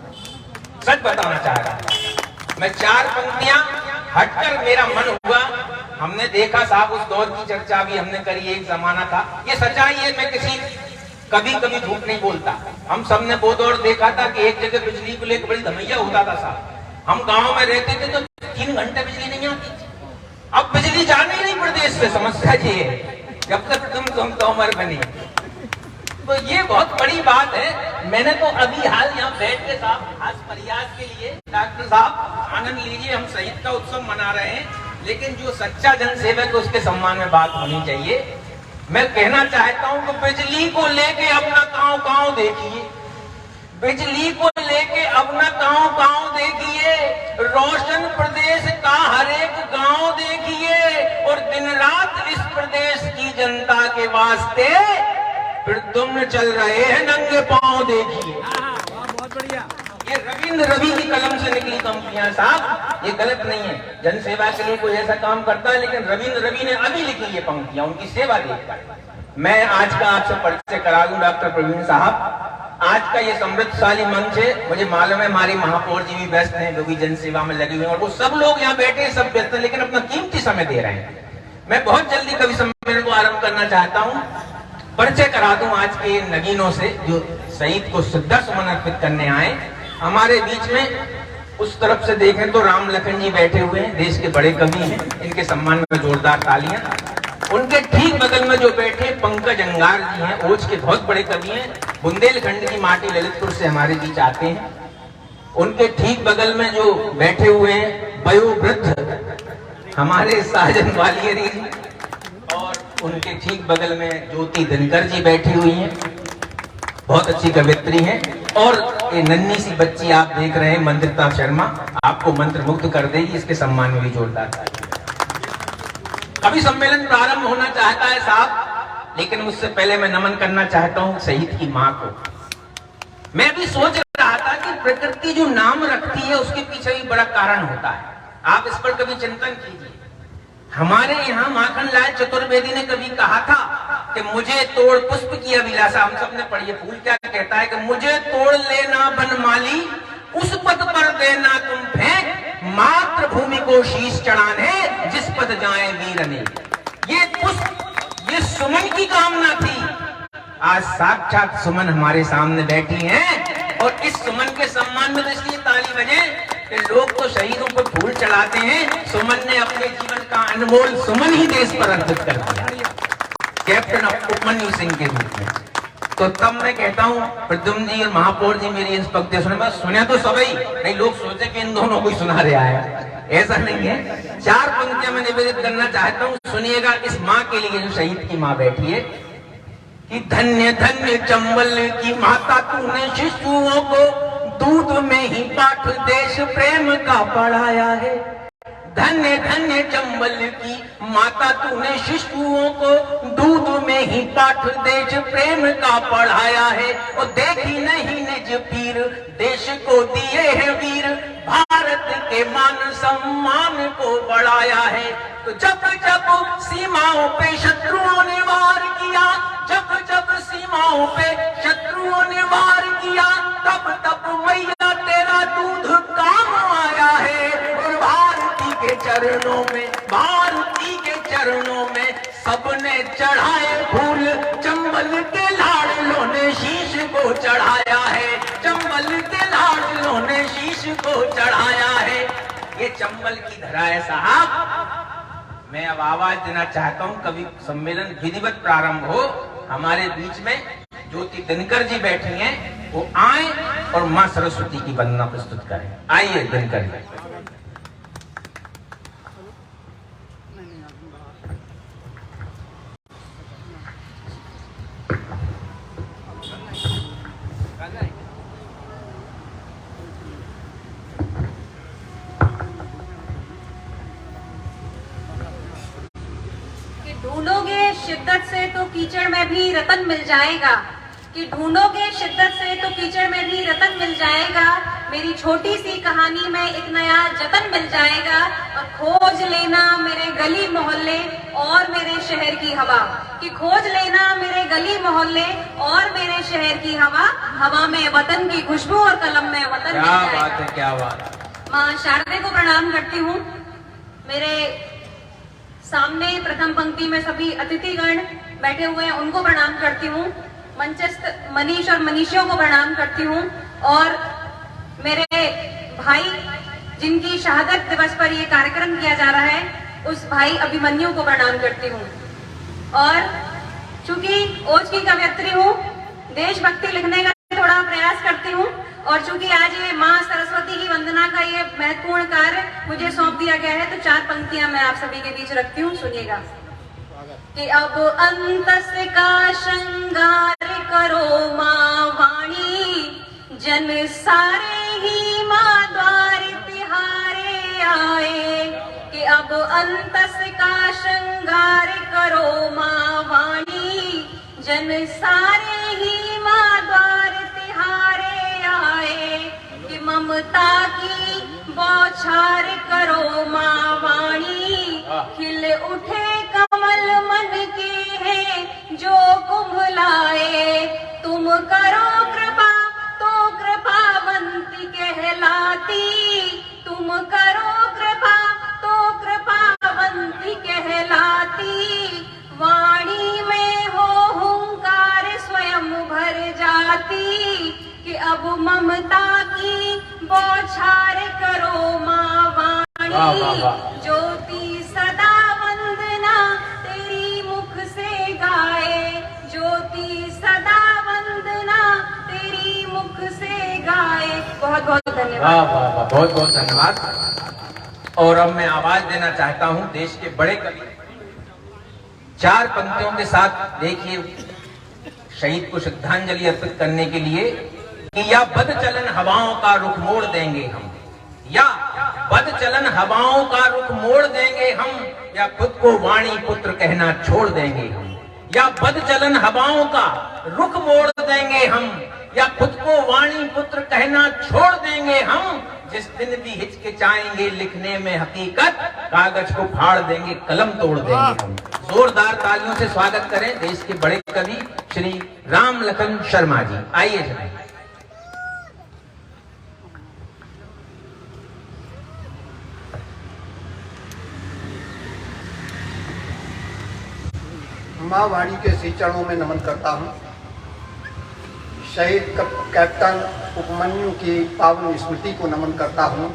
सच बताना चाह रहा हूं। मैं 4 पंक्तियां हटकर मेरा मन हुआ, हमने देखा साहब उस दौर की चर्चा भी हमने करी, एक जमाना था, ये सच्चाई है, मैं कभी झूठ नहीं बोलता। हम सबने वो दौर देखा था कि एक जगह बिजली को लेकर बड़ी धमैया होता था साहब। हम गांव में रहते थे तो 3 घंटे बिजली नहीं आती थी। अब बिजली जाने ही नहीं प्रदेश से, समस्या ये है जब तक तुम तो उम्र बनी। तो ये बहुत बड़ी बात है। मैंने तो अभी हाल यहाँ बैठ के साहब खास प्रयास के लिए, डॉक्टर साहब आनंद लीजिए, हम शहीद का उत्सव मना रहे हैं, लेकिन जो सच्चा जनसेवक है उसके सम्मान में बात होनी चाहिए। मैं कहना चाहता हूं कि बिजली को लेके अपना गांव देखिए, बिजली को लेके अपना गांव देखिए, रोशन प्रदेश का हर एक गांव देखिए, और दिन रात इस प्रदेश की जनता के वास्ते फिर तुम चल रहे हैं नंगे पांव देखिए। बहुत बढ़िया। ये रविंद्र रवि की कलम से निकली पंक्तियां साहब, ये गलत नहीं है। जनसेवा के लिए कोई ऐसा काम करता है, लेकिन रविंद्र रवि ने अभी लिखी ये पंक्तियां उनकी सेवा देखकर। मैं आज का आपसे परिचय करा दूं डॉक्टर प्रवीण साहब। आज का ये समृद्धशाली मंच है, मुझे मालूम है हमारी महापौर जी भी व्यस्त हैं, जो भी जनसेवा में लगे हुए हैं, और वो सब लोग यहाँ बैठे हैं, सब व्यस्त हैं, लेकिन अपना कीमती समय दे रहे हैं। मैं बहुत जल्दी कवि सम्मेलन को आरंभ करना चाहता हूँ। परिचय करा दूं आज के नगीनों से जो शहीद को श्रद्धासुमन अर्पित करने आए। हमारे बीच में उस तरफ से देखें तो राम लखन जी बैठे हुए हैं, देश के बड़े कवि हैं, इनके सम्मान में जोरदार तालियां। उनके ठीक बगल में जो बैठे पंकज अंगार जी हैं, ओज के बहुत बड़े कवि हैं, बुंदेलखंड की माटी ललितपुर से हमारे बीच आते हैं। उनके ठीक बगल में जो बैठे हुए हैं वयोवृद्ध हमारे साजन ग्वालियर जी, और उनके ठीक बगल में ज्योति दिनकर जी बैठी हुई हैं, बहुत अच्छी कवित्री हैं। और ये नन्ही सी बच्ची आप देख रहे हैं मंत्रिता शर्मा, आपको मंत्र मुग्ध कर देगी, इसके सम्मान में भी जोरदार ताली। अभी सम्मेलन प्रारंभ होना चाहता है साहब, लेकिन उससे पहले मैं नमन करना चाहता हूं शहीद की मां को। मैं भी सोच रहा था कि प्रकृति जो नाम रखती है उसके पीछे भी बड़ा कारण होता है। आप इस पर कभी चिंतन कीजिए। हमारे यहाँ माखनलाल चतुर्वेदी ने कभी कहा था कि मुझे तोड़ पुष्प की अभिलाषा, हम सबने पढ़ी है, फूल क्या कहता है कि मुझे तोड़ लेना बनमाली, उस पद पर देना तुम फेंक, मातृभूमि को शीश चढ़ाने जिस पद जाए वीर ने। ये पुष्प, ये सुमन की कामना थी। आज साक्षात सुमन हमारे सामने बैठी हैं, और इस सुमन के सम्मान में तो इसलिए ताली बजे कि लोग तो शहीदों को फूल चढ़ाते हैं, सुमन ने अपने जीवन का अनमोल सुमन ही देश पर अर्पित कर दिया, कैप्टन उपमन्यु सिंह के रूप में। तो तब मैं कहता हूँ प्रद्युम्न जी और महापौर जी मेरी इस पंक्ति सुने तो सभी नहीं, लोग सोचे कि इन दोनों को ही सुना रहा है, ऐसा नहीं है। 4 पंक्तियां मैं निवेदित करना चाहता हूँ, सुनिएगा। इस माँ के लिए जो शहीद की माँ बैठी है कि धन्य धन्य चंबल की माता, तूने शिशुओं को दूध में ही पाठ देश प्रेम का पढ़ाया है। धन्य धन्य चंबल की माता, तूने शिशुओं को दूध में ही पाठ देश प्रेम का पढ़ाया है। और देखी नहीं निज पीर, देश को दिए हैं वीर, भारत के मान सम्मान को बढ़ाया है। तो जब जब सीमाओं पे शत्रुओं ने वार किया, जब जब सीमाओं पे शत्रुओं ने वार किया, तब तब मैया तेरा दूध काम आया है। और भारती के चरणों में, भारती के चरणों में सबने चढ़ाए फूल, चंबल के लाडलों ने शीश को चढ़ाया है, चंबल के लाडलों ने शीश को चढ़ाया है। ये चंबल की धरा है साहब। मैं अब आवाज देना चाहता हूं, कवि सम्मेलन विधिवत प्रारंभ हो। हमारे बीच में ज्योति दिनकर जी बैठी हैं, वो आए और मां सरस्वती की वंदना प्रस्तुत करें। आइए दिनकर जी। ढूंढोगे शिद्दत से तो कीचड़ में भी रतन मिल जाएगा, कि ढूंढोगे शिद्दत से तो कीचड़ में भी रतन मिल जाएगा। मेरी छोटी सी कहानी में एक नया जतन मिल जाएगा। और खोज लेना मेरे गली मोहल्ले और मेरे शहर की हवा, कि खोज लेना मेरे गली मोहल्ले और मेरे शहर की हवा, हवा में वतन की खुशबू और कलम में वतन की क्या जाए। बात है, क्या बात है। माँ शारदे को प्रणाम करती हूँ। मेरे सामने प्रथम पंक्ति में सभी अतिथिगण बैठे हुए हैं, उनको प्रणाम करती हूँ। मंचस्थ मनीष और मनीषियों को प्रणाम करती हूँ, और मेरे भाई जिनकी शहादत दिवस पर ये कार्यक्रम किया जा रहा है, उस भाई अभिमन्यु को प्रणाम करती हूँ। और चूंकि ओज की कवयित्री हूँ, देशभक्ति लिखने का थोड़ा प्रयास करती हूँ, और चूंकि आज ये माँ सरस्वती की वंदना का ये महत्वपूर्ण कार्य मुझे सौंप दिया गया है, तो 4 पंक्तियां मैं आप सभी के बीच रखती हूँ, सुनिएगा। कि अब अंतस का श्रृंगार करो माँ वाणी, जन सारे ही माँ द्वार तिहारे आए। कि अब अंतस का श्रृंगार करो माँ वाणी, जन सारे ही माँ द्वार तिहारे आए। कि ममता की बौछार करो माँ वाणी, खिल उठे कमल मन के हैं जो कुम्भलाए। तुम करो कृपा तो कृपावंती कहलाती, तुम करो कृपा तो कृपावंती कहलाती। वाणी में हो हुंकार स्वयं भर जाती, कि अब ममता की बौछार करो माँ वाणी। ज्योति सदा वंदना तेरी मुख से गाए, ज्योति सदा वंदना तेरी मुख से गाए। बहुत बहुत धन्यवाद। वाह वाह वाह, बहुत बहुत धन्यवाद। और अब मैं आवाज देना चाहता हूं देश के बड़े कवि, 4 पंक्तियों के साथ देखिए शहीद को श्रद्धांजलि अर्पित करने के लिए कि या बद चलन हवाओं का रुख मोड़ देंगे हम, या बद चलन हवाओं का रुख मोड़ देंगे हम, या खुद को वाणी पुत्र कहना छोड़ देंगे हम। या बद चलन हवाओं का रुख मोड़ देंगे हम, या खुद को वाणी पुत्र कहना छोड़ देंगे हम। जिस दिन भी हिचकिचाएंगे लिखने में हकीकत, कागज को फाड़ देंगे कलम तोड़ देंगे हम। जोरदार तालियों से स्वागत करें देश के बड़े कवि श्री राम लखन शर्मा जी। आइए जनाब। माँ वाणी के श्री चरणों में नमन करता हूँ। शहीद कैप्टन उपमन्यु की पावन स्मृति को नमन करता हूँ।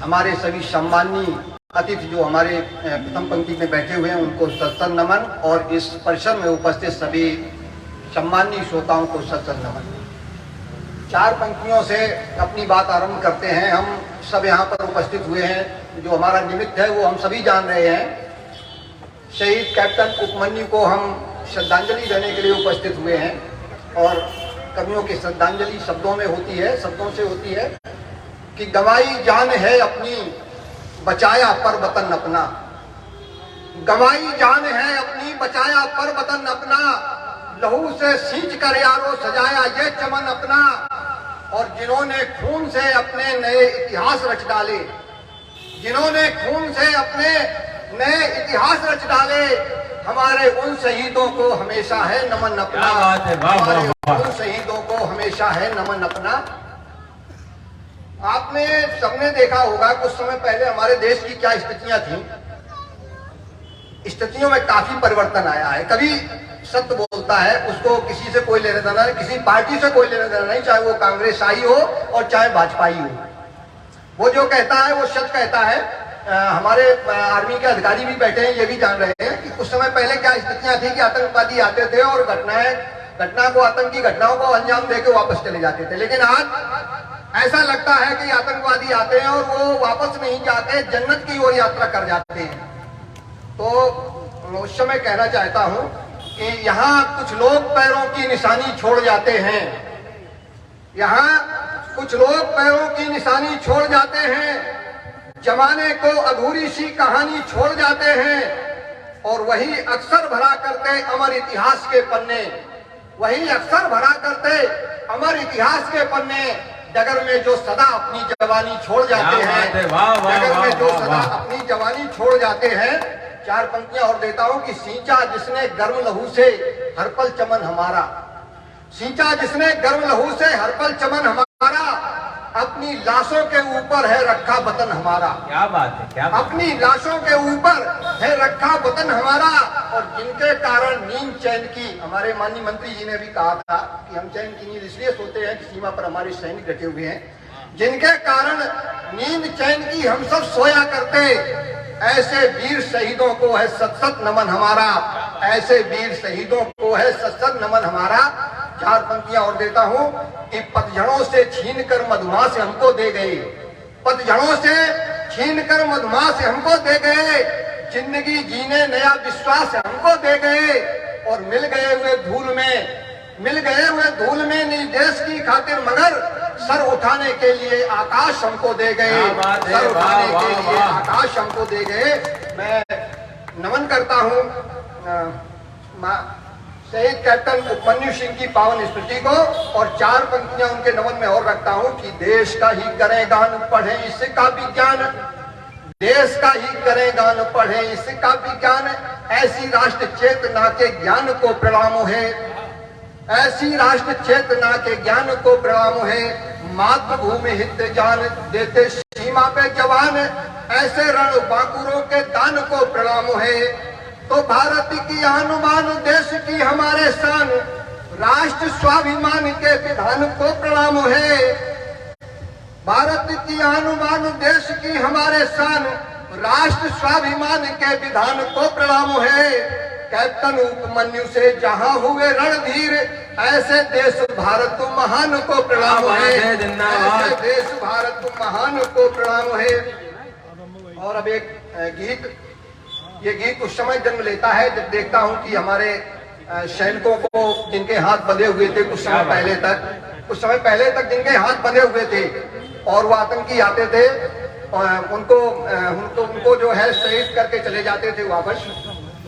हमारे सभी सम्माननीय अतिथि जो हमारे प्रथम पंक्ति में बैठे हुए हैं, उनको सत्संग नमन, और इस परिसर में उपस्थित सभी सम्माननीय श्रोताओं को सत्संग नमन। 4 पंक्तियों से अपनी बात आरंभ करते हैं। हम सब यहाँ पर उपस्थित हुए हैं, जो हमारा निमित्त है वो हम सभी जान रहे हैं। शहीद कैप्टन उपमन्यु को हम श्रद्धांजलि देने के लिए उपस्थित हुए हैं, और कवियों की श्रद्धांजलि शब्दों में होती है, शब्दों से होती है कि गंवाई जान है अपनी, बचाया पर वतन अपना। गंवाई जान है अपनी, बचाया पर वतन अपना। लहू से सींच कर यारो सजाया ये चमन अपना। और जिन्होंने खून से अपने नए इतिहास रच डाले, जिन्होंने खून से अपने नए इतिहास रच डाले, हमारे उन शहीदों को हमेशा है नमन अपना। हमारे उन शहीदों को हमेशा है नमन अपना। आपने सबने देखा होगा कुछ समय पहले हमारे देश की क्या स्थितियां थी। स्थितियों में काफी परिवर्तन आया है। कभी सत्य बोलता है, उसको किसी से कोई लेना देना नहीं, किसी पार्टी से कोई लेना देना नहीं, चाहे वो कांग्रेस आई हो और चाहे भाजपा हो। वो जो कहता है वो सच कहता है। हमारे आर्मी के अधिकारी भी बैठे हैं, ये भी जान रहे हैं कि कुछ समय पहले क्या स्थितियां थी कि आतंकवादी आते थे और घटना को आतंकी घटनाओं को अंजाम देके वापस चले जाते थे। लेकिन आज ऐसा लगता है कि आतंकवादी आते हैं और वो वापस नहीं जाते, जन्नत की ओर यात्रा कर जाते हैं। तो उस समय कहना चाहता हूं कि यहाँ कुछ लोग पैरों की निशानी छोड़ जाते हैं, यहाँ कुछ लोग पैरों की निशानी छोड़ जाते हैं, जमाने को अधूरी सी कहानी छोड़ जाते हैं, और वही अक्सर भरा करते अमर इतिहास के पन्ने, वही अक्सर भरा करते अमर इतिहास के पन्ने। डगर में जो सदा अपनी जवानी छोड़ जाते हैं, डगर में जो सदा अपनी जवानी छोड़ जाते हैं, चार पंक्तियां और देता हूं कि सींचा जिसने गर्म लहू से हर पल चमन हमारा, सींचा जिसने गर्म लहू से हर पल चमन हमारा, अपनी लाशों के ऊपर है रखा वतन हमारा। क्या बात है, क्या बात अपनी लाशों के ऊपर है रखा वतन हमारा, और जिनके कारण नींद चैन की, हमारे माननीय मंत्री जी ने भी कहा था कि हम चैन की नींद इसलिए सोते हैं कि सीमा पर हमारे सैनिक डटे हुए हैं, जिनके कारण नींद चैन की हम सब सोया करते, ऐसे वीर शहीदों को है सत सत नमन हमारा, ऐसे वीर शहीदों को है सत सत नमन हमारा। चार पंक्तियां और देता हूं कि पतझड़ों से छीनकर मधुमास हमको दे गए, पतझड़ों से छीनकर मधुमास हमको दे गए, जिंदगी जीने नया विश्वास हमको दे गए, और मिल गए हुए धूल में नहीं देश की खातिर मगर सर उठाने के लिए आकाश हमको दे गए, सर उठाने के लिए आकाश हमको दे गए। मैं नमन करता हूं शहीद कैप्टन उपमन्यु सिंह की पावन स्मृति को, और चार पंक्तियां उनके नमन में और रखता हूं कि देश का ही करें गान पढ़े इसका विज्ञान, देश का ही करें गान पढ़े इसका विज्ञान, ऐसी राष्ट्र चेतना के ज्ञान को प्रणाम है, ऐसी राष्ट्र चेतना के ज्ञान को प्रणाम है, मातृभूमि हित जान देते सीमा पे जवान, ऐसे रण बांकुरों के दान को प्रणाम है। तो भारत की अनुमान देश की हमारे शान, राष्ट्र स्वाभिमान के विधान को प्रणाम है, भारत की अनुमान देश की हमारे शान, राष्ट्र स्वाभिमान के विधान को प्रणाम है। कैप्टन उपमन्यु से जहां हुए रणधीर, ऐसे देश भारत महान को प्रणाम है, ऐसे देश भारत महान को प्रणाम है। और अब एक गीत, ये गीत उस समय जन्म लेता है जब देखता हूं कि हमारे सैनिकों को जिनके हाथ बंधे हुए थे कुछ समय पहले तक जिनके हाथ बंधे हुए थे और वो आतंकी आते थे, उनको जो है शहीद करके चले जाते थे वापस,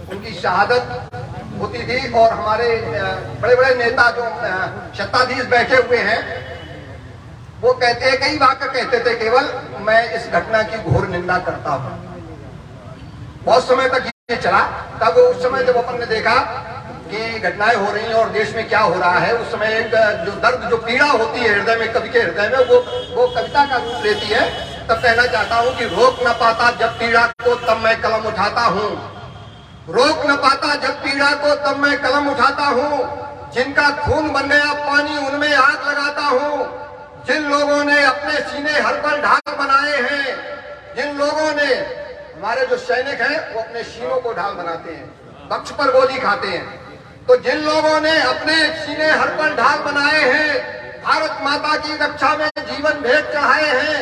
उनकी शहादत होती थी। और हमारे बड़े बड़े नेता जो शताधीश बैठे हुए हैं वो कहते, कई वाक्य कहते थे केवल, मैं इस घटना की घोर निंदा करता हूं। बहुत समय तक ये चला, तब उस समय जब अपन ने देखा कि घटनाएं हो रही हैं और देश में क्या हो रहा है, उस समय एक जो दर्द, जो पीड़ा होती है हृदय में, कवि के हृदय में, वो कविता का रूप लेती है। तब कहना चाहता हूं कि रोक न पाता जब पीड़ा को तब मैं कलम उठाता हूं, रोक न पाता जब पीड़ा को तब मैं कलम उठाता हूं, जिनका खून बन गया पानी उनमें आग लगाता हूं, जिन लोगों ने अपने सीने हर पल ढाल बनाए हैं, जिन लोगों ने, हमारे जो सैनिक हैं वो अपने सीनों को ढाल बनाते हैं, बक्ष पर गोली खाते हैं, तो जिन लोगों ने अपने सीने हर पल ढाल बनाए हैं, भारत माता की रक्षा में जीवन भेंट चढ़ाए हैं,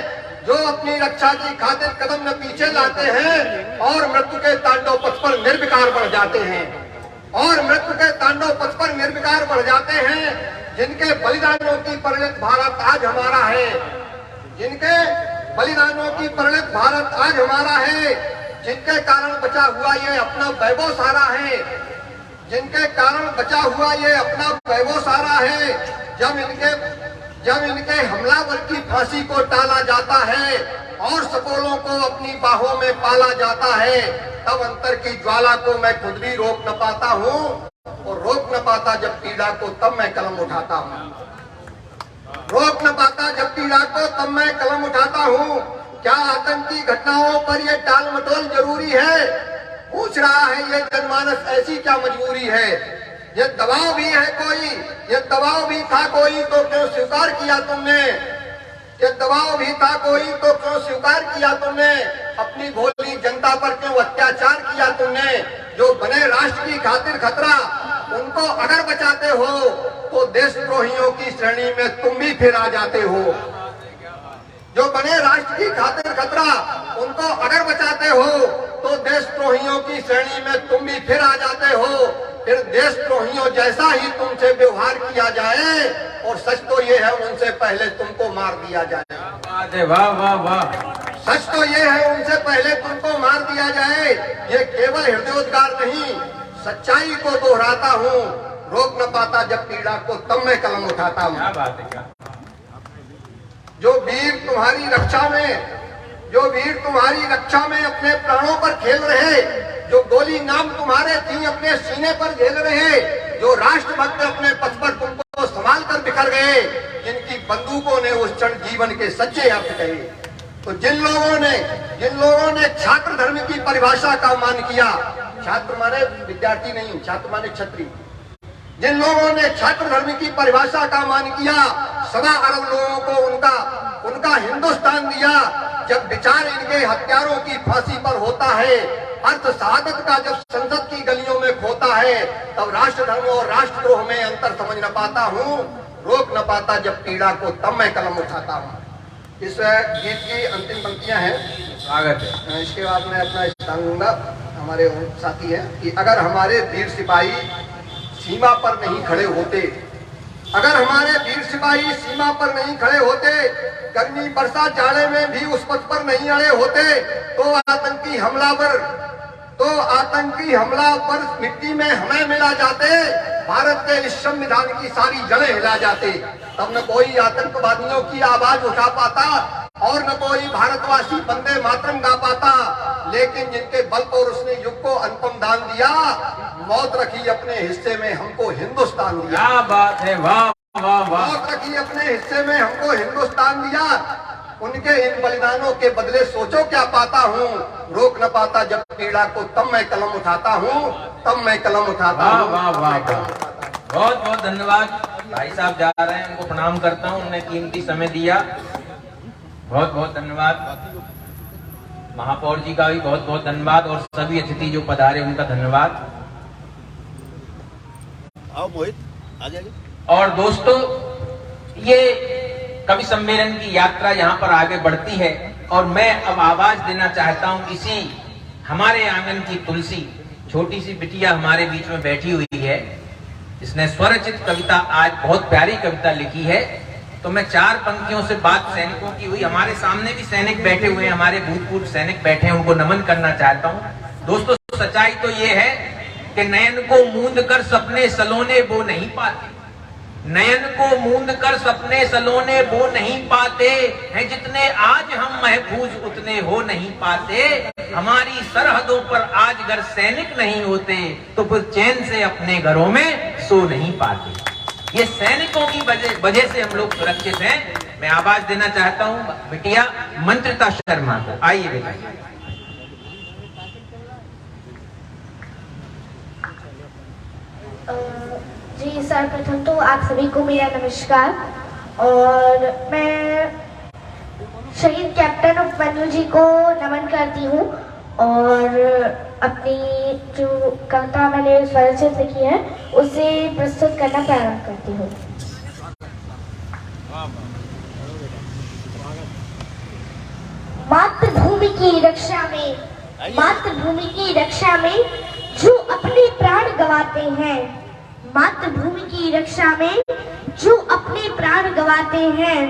जो अपनी रक्षा की खातिर कदम न पीछे लाते हैं और मृत्यु के तांडव पथ पर निर्विकार बढ़ जाते हैं, और मृत्यु के तांडव पथ पर निर्विकार बढ़ जाते हैं, जिनके बलिदानों की परिणत भारत आज हमारा है, जिनके बलिदानों की परिणत भारत आज हमारा है, जिनके कारण बचा हुआ ये अपना वैभव सारा है, जिनके कारण बचा हुआ ये अपना वैभव सारा है। जब इनके हमलावर की फांसी को टाला जाता है और सपोलों को अपनी बाहों में पाला जाता है, तब अंतर की ज्वाला को मैं खुद भी रोक न पाता हूँ, और रोक न पाता जब पीड़ा को तब मैं कलम उठाता हूँ, रोक न पाता जब पीड़ा को तब मैं कलम उठाता हूँ। क्या आतंकी घटनाओं पर ये टाल मटोल जरूरी है, पूछ रहा है ये जनमानस, ऐसी क्या मजबूरी है, ये दबाव भी है कोई, ये दबाव भी था कोई तो क्यों स्वीकार किया तुमने, ये दबाव भी था कोई तो क्यों स्वीकार किया तुमने, अपनी भोली जनता पर क्यों अत्याचार किया तुमने, जो बने राष्ट्र की खातिर खतरा उनको अगर बचाते हो तो देशद्रोहियों की श्रेणी में तुम भी फिर आ जाते हो, जो बने राष्ट्र की खातिर खतरा उनको अगर बचाते हो तो देशद्रोहियों की श्रेणी में तुम भी फिर आ जाते हो, फिर देशद्रोहियों जैसा ही तुमसे व्यवहार किया जाए, और सच तो ये है उनसे पहले तुमको मार दिया जाए। वाह वाह वाह, सच तो ये है उनसे पहले तुमको मार दिया जाए। ये केवल हृदयोद्गार नहीं, सच्चाई को दोहराता हूँ, रोक न पाता जब पीड़ा को तब मैं कलम उठाता हूँ। क्या बात है, क्या जो वीर तुम्हारी रक्षा में, जो वीर तुम्हारी रक्षा में अपने प्राणों पर खेल रहे, जो जो गोली नाम तुम्हारे थी अपने सीने पर झेल रहे, जो राष्ट्रभक्त अपने पथ पर तुमको संभाल कर बिखर गए, जिनकी बंदूकों ने उस क्षण जीवन के सच्चे अर्थ कहे। तो जिन लोगों ने छात्र धर्म की परिभाषा का मान किया, छात्र माने विद्यार्थी नहीं, छात्र माने क्षत्रिय, जिन लोगों ने छात्र धर्म की परिभाषा का मान किया, 1.25 अरब लोगों को उनका हिंदुस्तान दिया, जब विचार इनके हत्यारों की फांसी पर होता है, अर्थ शहादत का जब संसद की गलियों में खोता है, तब राष्ट्र धर्म और राष्ट्रद्रोह में अंतर समझ न पाता हूँ, रोक न पाता जब पीड़ा को तब मैं कलम उठाता हूँ। इस गीत की अंतिम पंक्तियां हैं, स्वागत है। इसके बाद मैं अपना स्थान, हमारे साथी है कि अगर हमारे वीर सिपाही सीमा पर नहीं खड़े होते, अगर हमारे वीर सिपाही सीमा पर नहीं खड़े होते, गर्मी बरसात जाड़े में भी उस पथ पर नहीं अड़े होते, तो आतंकी हमलावर मिट्टी में हमें मिला जाते, भारत के इस संविधान की सारी जड़ें हिला जाते। तब न कोई आतंकवादियों की आवाज उठा पाता और न कोई भारतवासी वंदे मातरम गा पाता, लेकिन जिनके बल पर उसने युग को अनुपम दान दिया, मौत रखी अपने हिस्से में हमको हिंदुस्तान दिया। क्या बात है, वाह वाह वाह। मौत रखी अपने हिस्से में हमको हिंदुस्तान दिया, उनके इन बलिदानों के बदले सोचो क्या पाता हूँ, रोक न पाता जब पीड़ा को तब मैं कलम उठाता हूँ, तब मैं कलम उठाता हूँ। वाह वाह वाह, बहुत बहुत धन्यवाद। भाई साहब जा रहे हैं, उनको प्रणाम करता हूँ, उन्होंने कीमती समय दिया, बहुत बहुत धन्यवाद। महापौर जी का भी बहुत बहुत धन्यवाद और सभी अतिथि जो पधारे उनका धन्यवाद। आओ मोहित, आ जाइए। और दोस्तों, ये कवि सम्मेलन की यात्रा यहाँ पर आगे बढ़ती है और मैं अब आवाज देना चाहता हूँ इसी हमारे आंगन की तुलसी, छोटी सी बिटिया हमारे बीच में बैठी हुई है, इसने स्वरचित कविता, आज बहुत प्यारी कविता लिखी है। तो मैं 4 पंक्तियों से बात सैनिकों की हुई, हमारे सामने भी सैनिक बैठे हुए हैं, हमारे भूतपूर्व सैनिक बैठे हैं, उनको नमन करना चाहता हूँ। दोस्तों, सच्चाई तो ये है कि नयन को मूंद कर सपने सलोने वो नहीं पाते, नयन को मूंद कर सपने सलोने वो नहीं पाते हैं, जितने आज हम महफूज उतने हो नहीं पाते। हमारी सरहदों पर आज अगर सैनिक नहीं होते तो फिर चैन से अपने घरों में सो नहीं पाते। ये सैनिकों की वजह से हम लोग सुरक्षित हैं। मैं आवाज देना चाहता हूँ बिटिया मंत्रिता शर्मा को, आइए बेटा। जी सर, प्रथम तो आप सभी को मेरा नमस्कार। और मैं शहीद कैप्टन उपमन्यु जी को नमन करती हूँ और अपनी जो कविता मैंने स्वरचित लिखी है उसे प्रस्तुत करना प्रारंभ करती हूँ। मातृभूमि की रक्षा में, मातृभूमि की रक्षा में जो अपने प्राण गंवाते हैं, मातृभूमि की रक्षा में जो अपने प्राण गंवाते हैं,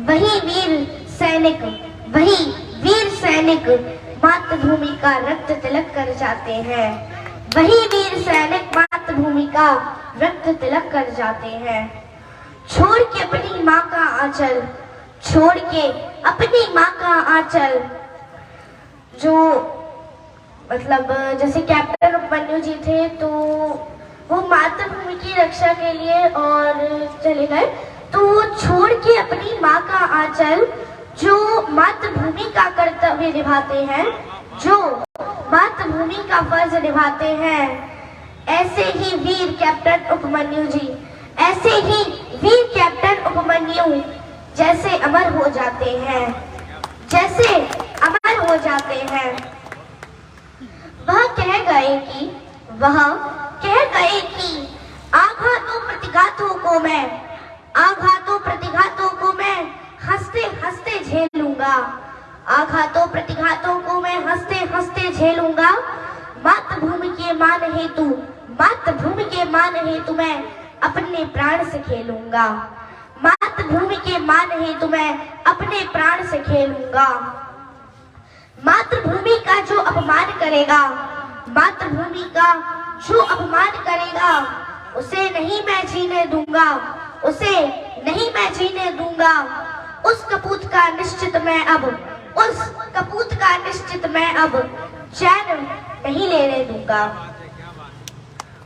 वही वीर सैनिक, वही वीर सैनिक मातृभूमि का रक्त तिलक कर जाते हैं, वही वीर सैनिक मातृभूमि का रक्त तिलक कर जाते हैं। छोड़ के अपनी माँ का आंचल, छोड़ के अपनी माँ का आंचल, जो मतलब जैसे कैप्टन उपमन्यु जी थे तो वो मातृभूमि की रक्षा के लिए और चले गए, तो वो छोड़ के अपनी माँ का आंचल, जो मातृभूमि का कर्तव्य निभाते हैं, जो मातृभूमि का फर्ज निभाते हैं, ऐसे ही वीर कैप्टन उपमन्यु जी, ऐसे ही वीर कैप्टन उपमन्यु जैसे अमर हो जाते हैं, जैसे अमर हो जाते हैं। वह कह गए कि आघातों प्रतिघातों को मैं, आघातों प्रतिघातों को मैं हंसते हंसते झेलूंगा, आघातों प्रतिघातों को मैं हंसते हंसते झेलूंगा। मातृभूमि के मान हेतु, मातृभूमि के मान हेतु मैं अपने प्राण से खेलूंगा, मातृभूमि के मान हेतु मैं अपने प्राण से खेलूंगा। मातृभूमि का जो अपमान करेगा, मातृभूमि का जो अपमान करेगा, उसे नहीं मैं जीने दूंगा, उसे नहीं मैं जीने दूंगा। उस कपूत का निश्चित मैं अब, उस कपूत का निश्चित मैं अब चैन नहीं लेने दूंगा।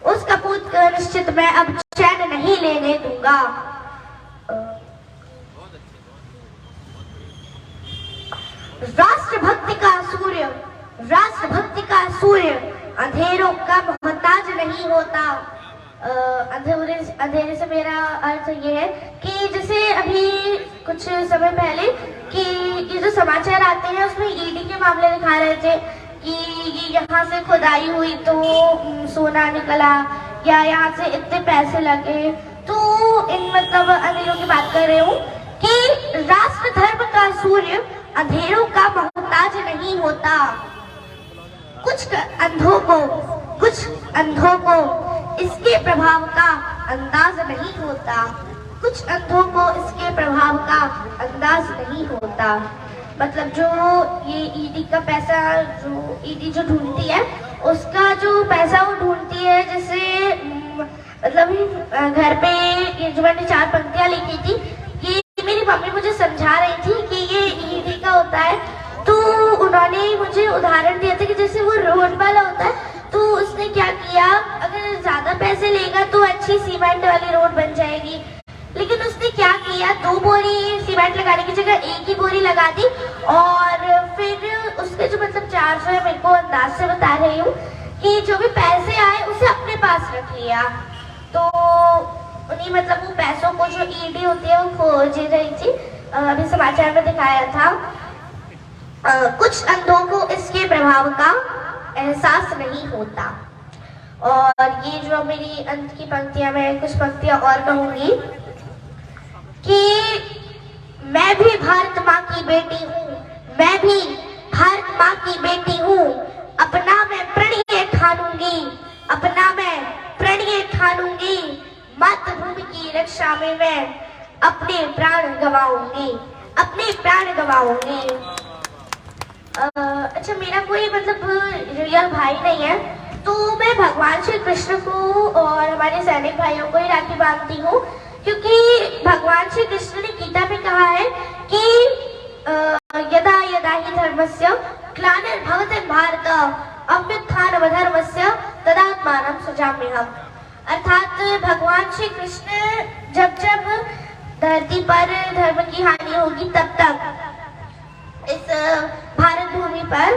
उस कपूत का निश्चित मैं अब चैन नहीं लेने दूंगा। राष्ट्रभक्ति का सूर्य अंधेरों का मोहताज नहीं होता। अंधेरे से मेरा अर्थ ये है कि जैसे अभी कुछ समय पहले कि ये जो समाचार आते हैं उसमें ईडी के मामले दिखा रहे थे कि यहाँ से खुदाई हुई तो सोना निकला या यहाँ से इतने पैसे लगे। तो इन मतलब अंधेरों की बात कर रही हूँ कि राष्ट्र धर्म का सूर्य अंधेरों का मोहताज नहीं होता। कुछ अंधों को इसके प्रभाव का अंदाज नहीं होता। कुछ अंधों को इसके प्रभाव का अंदाज नहीं होता। मतलब जो ये ईडी का पैसा जो ईडी जो ढूंढती है उसका जो पैसा वो ढूंढती है, जैसे मतलब घर पे ये जो मैंने 4 पंक्तियां लिखी थी कि मेरी मम्मी मुझे समझा रही थी कि ये ईडी का होता है। तो उन्होंने मुझे उदाहरण दिया था कि जैसे वो रोड वाला होता है तो उसने क्या किया, अगर ज्यादा पैसे लेगा तो अच्छी सीमेंट वाली रोड बन जाएगी, लेकिन उसने क्या किया 2 बोरी सीमेंट लगाने की जगह 1 ही बोरी लगा दी और फिर उसके जो मतलब 400 है, मेरे को अंदाज से बता रही हूँ कि जो भी पैसे आए उसे अपने पास रख लिया। तो उन्हीं मतलब वो पैसों को जो ईडी होती है वो खोज रही थी, अभी समाचार में दिखाया था। कुछ अंधों को इसके प्रभाव का एहसास नहीं होता। और ये जो मेरी अंत की पंक्तियां, मैं कुछ पंक्तियां और कहूंगी कि मैं भी भारत माँ की बेटी हूँ, मैं भी भारत माँ की बेटी हूँ, अपना मैं प्रणय ठानूंगी, अपना मैं प्रणय ठानूंगी, मातृभूमि की रक्षा में मैं अपने प्राण गवाऊंगी, अपने प्राण गवाऊंगी। अच्छा, मेरा कोई मतलब रियल भाई नहीं है तो मैं भगवान श्री कृष्ण को और हमारे सैनिक भाइयों को ही राखी बांधती हूँ, क्योंकि भगवान श्री कृष्ण ने गीता में कहा है कि यदा यदा ही धर्मस्य ग्लानिर्भवति भारत अभ्युत्थानमधर्मस्य तदात्मानं सृजाम्यहम्। अर्थात भगवान श्री कृष्ण जब जब धरती पर धर्म की हानि होगी तब तक इस भारत भूमि पर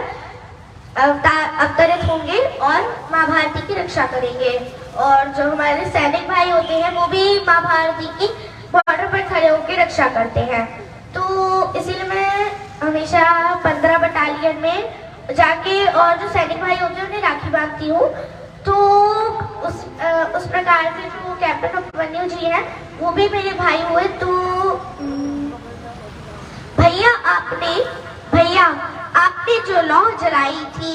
अवतरित होंगे और माँ भारती की रक्षा करेंगे। और जो हमारे सैनिक भाई होते हैं वो भी माँ भारती की बॉर्डर पर खड़े होकर रक्षा करते हैं। तो इसीलिए मैं हमेशा 15 बटालियन में जाके और जो सैनिक भाई होते हैं उन्हें राखी बांधती हूँ। तो उस प्रकार से जो कैप्टन उपमन्यु जी हैं वो भी मेरे भाई हुए। तो भैया आपने जो लौ जलाई थी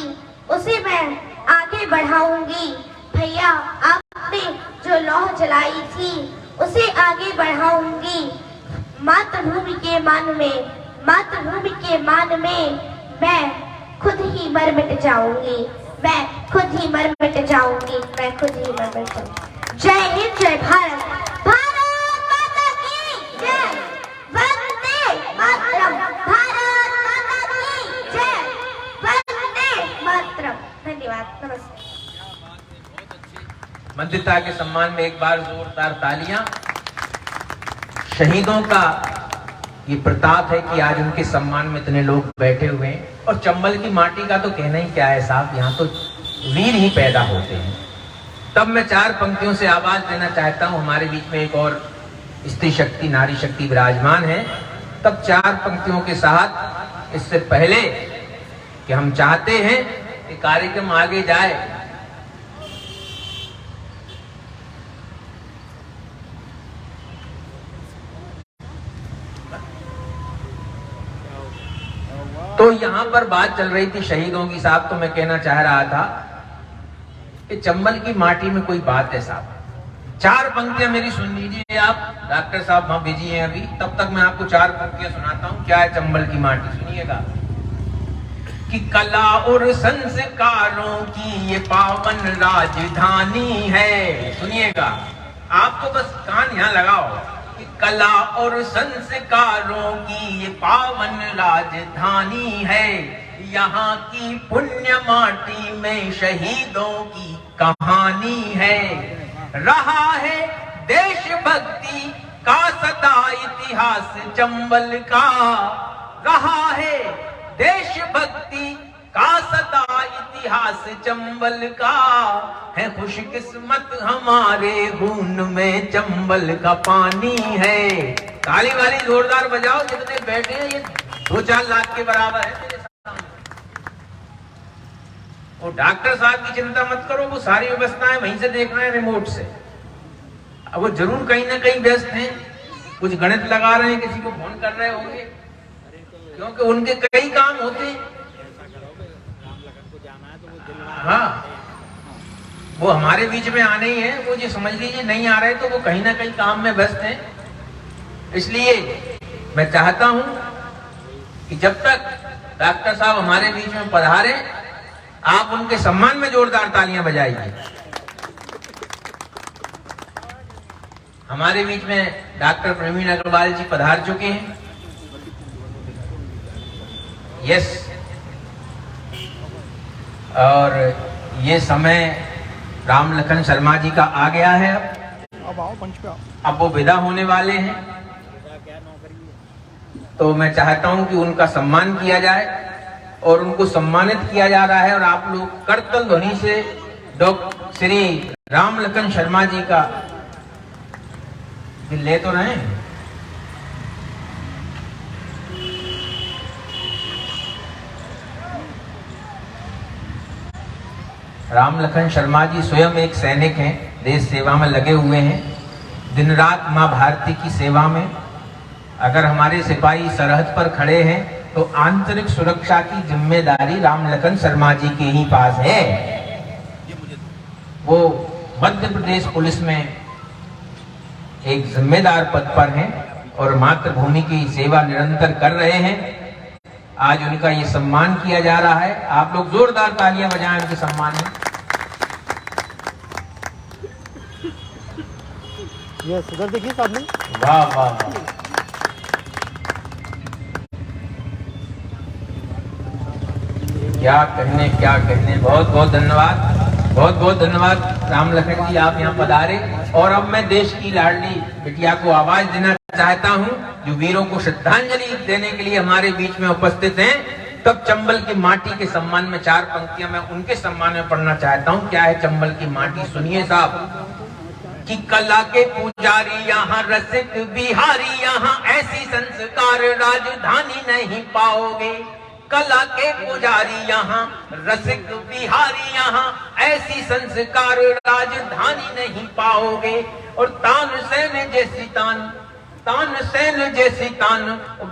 उसे मैं आगे बढ़ाऊंगी। भैया आपने जो लौ जलाई थी उसे आगे बढ़ाऊंगी। मातृभूमि के मान में मैं खुद ही मर मिट जाऊंगी, मैं खुद ही मर मिट जाऊंगी, मैं खुद ही मर मिट जाऊंगी। जय हिंद, जय भारत, भारत माता की जय, वंदे मातरम, भारत माता की जय, वंदे मातरम। धन्यवाद, नमस्ते। मंत्रिता के सम्मान में एक बार जोरदार तालियां। शहीदों का ये प्रताप है कि आज उनके सम्मान में इतने लोग बैठे हुए हैं। और चंबल की माटी का तो कहना ही क्या है साहब, यहाँ तो वीर ही पैदा होते हैं। तब मैं 4 पंक्तियों से आवाज देना चाहता हूँ। हमारे बीच में एक और स्त्री शक्ति, नारी शक्ति विराजमान है। तब 4 पंक्तियों के साथ, इससे पहले कि हम चाहते हैं कि कार्यक्रम आगे जाए, तो यहां पर बात चल रही थी शहीदों की साहब। तो मैं कहना चाह रहा था कि चंबल की माटी में कोई बात है साहब। 4 पंक्तियां मेरी सुन लीजिए आप। डॉक्टर साहब वहां बिजी हैं अभी, तब तक मैं आपको 4 पंक्तियां सुनाता हूं। क्या है चंबल की माटी, सुनिएगा। कि कला और संस्कारों की ये पावन राजधानी है। सुनिएगा, आप तो बस कान यहां लगाओ। कला और संस्कारों की ये पावन राजधानी है, यहाँ की पुण्य माटी में शहीदों की कहानी है। रहा है देशभक्ति का सदा इतिहास चंबल का, रहा है देशभक्ति का सदा इतिहास चंबल का, है खुशकिस्मत हमारे खून में चंबल का पानी है। ताली वाली जोरदार बजाओ, जितने बैठे हैं ये 2-4 लाख के बराबर है मेरे सामने। वो डॉक्टर साहब की चिंता मत करो, वो सारी व्यवस्थाएं वहीं से देख रहे हैं रिमोट से। अब वो जरूर कहीं ना कहीं व्यस्त हैं, कुछ गणित लगा रहे हैं, किसी को फोन कर रहे होंगे, क्योंकि उनके कई काम होते हैं। हाँ, वो हमारे बीच में आने ही है, वो जो समझ लीजिए नहीं आ रहे तो वो कहीं ना कहीं काम में व्यस्त हैं। इसलिए मैं चाहता हूं कि जब तक डॉक्टर साहब हमारे बीच में पधारे, आप उनके सम्मान में जोरदार तालियां बजाइए। हमारे बीच में डॉक्टर प्रवीण अग्रवाल जी पधार चुके हैं। यस, और ये समय राम लखन शर्मा जी का आ गया है। अब वो विदा होने वाले हैं, तो मैं चाहता हूं कि उनका सम्मान किया जाए और उनको सम्मानित किया जा रहा है। और आप लोग करतल ध्वनि से डॉक्टर श्री राम लखन शर्मा जी का ले तो रहे हैं। राम लखन शर्मा जी स्वयं एक सैनिक हैं, देश सेवा में लगे हुए हैं, दिन रात मां भारती की सेवा में। अगर हमारे सिपाही सरहद पर खड़े हैं तो आंतरिक सुरक्षा की जिम्मेदारी राम लखन शर्मा जी के ही पास है। वो मध्य प्रदेश पुलिस में एक जिम्मेदार पद पर हैं और मातृभूमि की सेवा निरंतर कर रहे हैं। आज उनका ये सम्मान किया जा रहा है। आप लोग जोरदार तालियां बजाएं उनके सम्मान में। ये सुधर देखिए सामने। वाह वाह वाह, क्या कहने। बहुत बहुत धन्यवाद, बहुत बहुत धन्यवाद राम लखन जी, आप यहाँ पधारे। और अब मैं देश की लाडली बिटिया को आवाज देना चाहता हूँ, जो वीरों को श्रद्धांजलि देने के लिए हमारे बीच में उपस्थित हैं। तब चंबल की माटी के सम्मान में 4 पंक्तियां मैं उनके सम्मान में पढ़ना चाहता हूँ। क्या है चंबल की माटी, सुनिए साहब। कि कला के पुजारी यहाँ, रसिक बिहारी यहाँ, ऐसी संस्कार राजधानी नहीं पाओगे। कला के पुजारी यहाँ, रसिक बिहारी यहाँ, ऐसी संस्कार राजधानी नहीं पाओगे। और तानसेन जैसी तानसेन जैसी तान,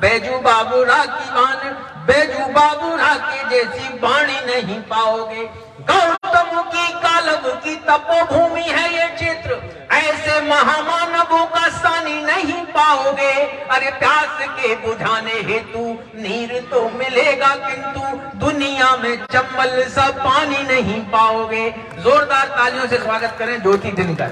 बैजू बाबू राकी बान, बैजू बाबू राकी जैसी बाणी नहीं पाओगे। गौतम की कालव की तपोभूमि है ये क्षेत्र, ऐसे महामानवों का सानी नहीं पाओगे। अरे प्यास के बुझाने हेतु नीर तो मिलेगा, किंतु दुनिया में चंबल सा पानी नहीं पाओगे। जोरदार तालियों से स्वागत करें ज्योति दिनकर।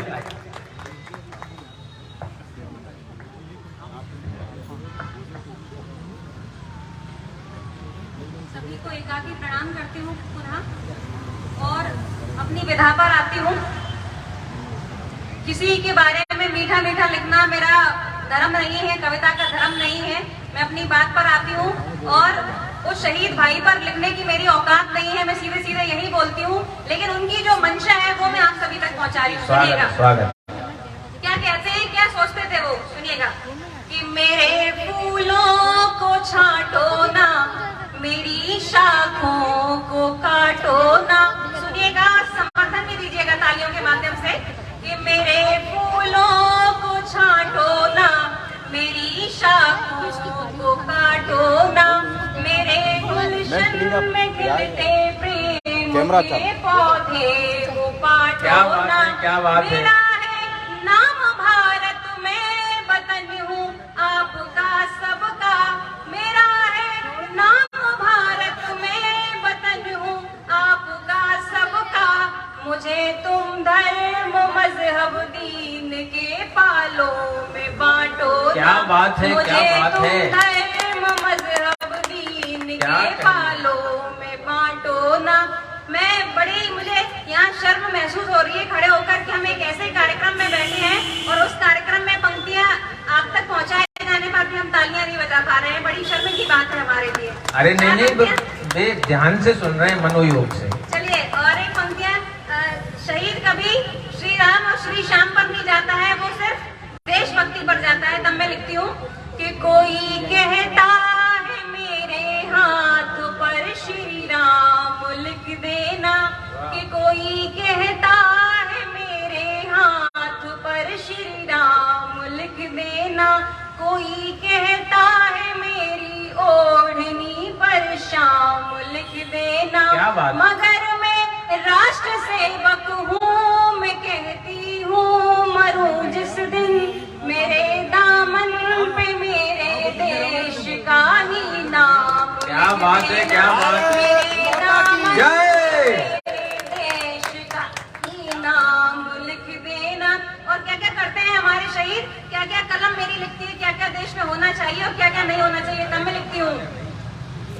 सभी को एकाकी प्रणाम करती हूँ पुनः और अपनी विधा पर आती हूँ। किसी के बारे में मीठा मीठा लिखना मेरा धर्म नहीं है, कविता का धर्म नहीं है। मैं अपनी बात पर आती हूँ और उस शहीद भाई पर लिखने की मेरी औकात नहीं है, मैं सीधे सीधे यही बोलती हूँ। लेकिन उनकी जो मंशा है वो मैं आप सभी तक पहुँचा रही हूँ। सुनिएगा क्या कहते हैं, क्या सोचते थे वो, सुनिएगा। कि मेरे फूलों को छांटो ना, मेरी शाखों को काटो ना। सुनिएगा, समर्थन भी दीजिएगा तालियों के माध्यम से। कि मेरे फूलों को छांटो ना, मेरी शाखों को काटो ना। मेरे गुलशन में खिलते प्रेम के पौधे को काटो ना। क्या बात है। मेरा है नाम भारत में वतन हूँ आपका सबका। मेरा है नाम भारत में वतन हूँ आपका सबका। मुझे तुम धर्म मजहब दीन के पालों में बांटो। क्या बात है, क्या बात है। मुझे तुम धर्म मजहब दीन के पालों होना। मैं बड़ी मुझे यहाँ शर्म महसूस हो रही है खड़े होकर कि हम एक ऐसे कार्यक्रम में बैठे हैं और उस कार्यक्रम में पंक्तियाँ आप तक पहुँचाए जाने पर भी हम तालियां नहीं बजा पा रहे हैं। बड़ी शर्म की बात है हमारे लिए। अरे नहीं, वे ध्यान से सुन रहे हैं मनोयोग से। चलिए, और एक पंक्तियाँ, शहीद कभी श्री राम और श्री श्याम पर नहीं जाता है, वो सिर्फ देशभक्ति पर जाता है। तब मैं लिखती हूँ कि कोई कहता है मेरे हाथ पर श्री राम लिख देना, कि कोई कहता है मेरे हाथ पर श्री राम लिख देना, कोई कहता है मेरी ओढ़नी पर श्याम लिख देना। क्या बात? मगर मैं राष्ट्र सेवक हूँ, मैं कहती हूँ मरूं जिस दिन मेरे दामन पे मेरे देश का ही नाम। क्या बात है, क्या बात है। मेरे दामन जय। पे मेरे देश का ही नाम लिख देना। और क्या क्या करते हैं हमारे शहीद, क्या क्या कलम मेरी लिखती है, क्या क्या देश में होना चाहिए और क्या क्या नहीं होना चाहिए। तब मैं लिखती हूँ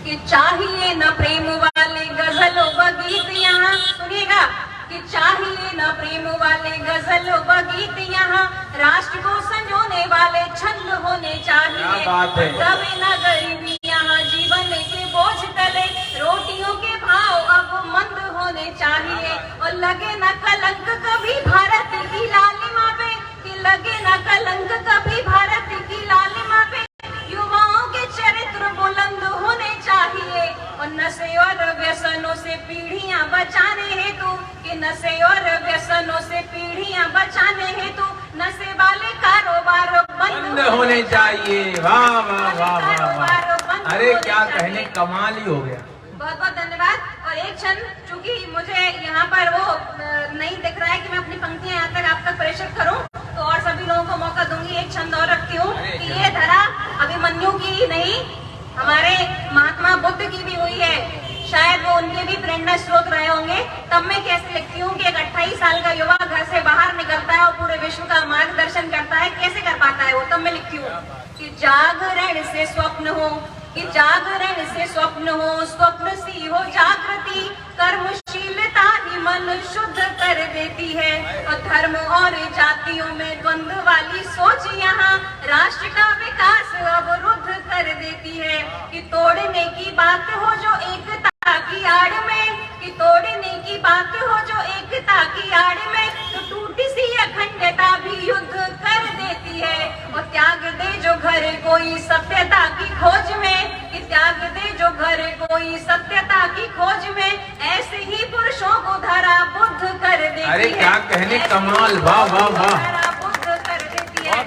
कि चाहिए न प्रेम वाले गजल व गीत यहाँ, सुनिएगा, कि चाहिए न प्रेम वाले गजल व गीत यहाँ, राष्ट्र को संजोने वाले छंद होने चाहिए। क्या बात है। दबे न गरीबी यहाँ जीवन के बोझ तले, रोटियों के भाव अब मंद होने चाहिए। और लगे न कलंक कभी भारत की लालिमा पे, कि लगे न कलंक कभी भारत की लालिमा पे, युवाओं के चरित्र बुलंद होने चाहिए। और नशे और व्यसनों से पीढ़ियां बचाने हेतु, कि नशे और व्यसनों से पीढ़ियां बचाने हेतु नशे वाले कारोबार बंद होने चाहिए। वाह वाह वाह वाह वाह, अरे क्या कहने, कमाल ही हो गया। बहुत बहुत धन्यवाद। और एक क्षण, चूंकि मुझे यहाँ पर वो नहीं दिख रहा है कि मैं अपनी पंक्तियां यहाँ तक आप तक प्रेषित करूँ, तो और सभी लोगों को मौका दूंगी। एक छंद और रखती हूँ कि ये धरा अभिमन्यु की ही नहीं, हमारे महात्मा बुद्ध की भी हुई है, शायद वो उनके भी प्रेरणा स्रोत रहे होंगे। तब मैं कैसे लिखती हूँ कि एक 28 साल का युवा घर से बाहर निकलता है और पूरे विश्व का मार्गदर्शन करता है, कैसे कर पाता है वो। तब मैं लिखती हूँ कि जागरण से स्वप्न हो, कि जागरण से स्वप्न हो, स्वप्न सी हो जागृति, कर्मशीलता ही मन शुद्ध कर देती है। और धर्म और जातियों में द्वंद्व वाली सोच यहाँ राष्ट्र का विकास अवरुद्ध कर देती है। कि तोड़ने की बात हो जो एकता की आड़ में, कि तोड़ने की बात हो जो एकता की आड़ में, तो टूटी सी अखंडता भी युद्ध कर देती है। और त्याग दे जो घर कोई सत्यता की खोज में, कि त्याग दे जो घर कोई सत्यता की खोज में, ऐसे ही पुरुषों को धरा बुद्ध कर देती है। अरे क्या कहने, कमाल, वाह वाह वाह। धरा बुद्ध कर देती है।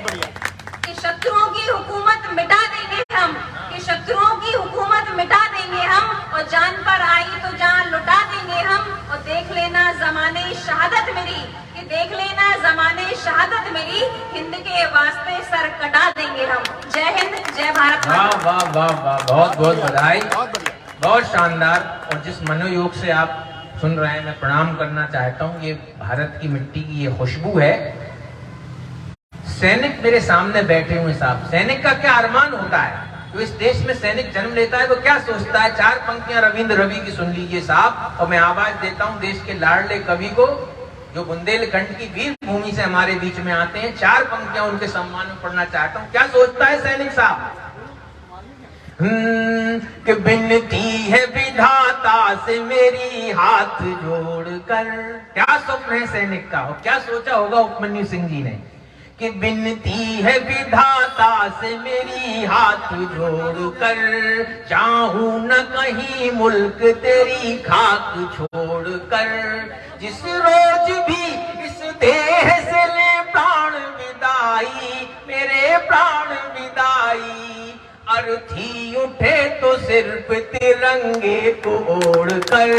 कि शत्रुओं की हुकूमत मिटा देंगे हम, कि शत्रुओं की हुकूमत मिटा देंगे हम, और जान पर आई तो जान लुटा देंगे हम। और देख लेना जमाने शहादत मेरी, कि देख लेना जमाने शहादत मेरी, हिंद के वास्ते सर कटा देंगे हम। जय हिंद, जय भारत। वाह वाह वाह वाह, बहुत बहुत बधाई, बहुत शानदार। और जिस मनोयोग से आप सुन रहे हैं, मैं प्रणाम करना चाहता हूँ। ये भारत की मिट्टी की ये खुशबू है। सैनिक मेरे सामने बैठे हुए साहब, सैनिक का क्या अरमान होता है, तो इस देश में सैनिक जन्म लेता है तो क्या सोचता है। चार पंक्तियां रविंद्र रवि की सुन लीजिए साहब, और मैं आवाज देता हूँ देश के लाडले कवि को, जो बुंदेलखंड की वीर भूमि से हमारे बीच में आते हैं। चार पंक्तियां उनके सम्मान में पढ़ना चाहता हूँ। क्या सोचता है सैनिक साहब? कि बिनती है विधाता से मेरी हाथ जोड़कर। क्या स्वप्न है सैनिक का, और क्या सोचा होगा उपमन्यु सिंह जी ने, कि बिनती है विधाता से मेरी हाथ जोड़कर, चाहूं न कहीं मुल्क तेरी खाक छोड़कर, जिस रोज भी इस देह से ले प्राण विदाई, मेरे प्राण विदाई, अर्थी उठे तो सिर्फ तिरंगे को ओढ़कर,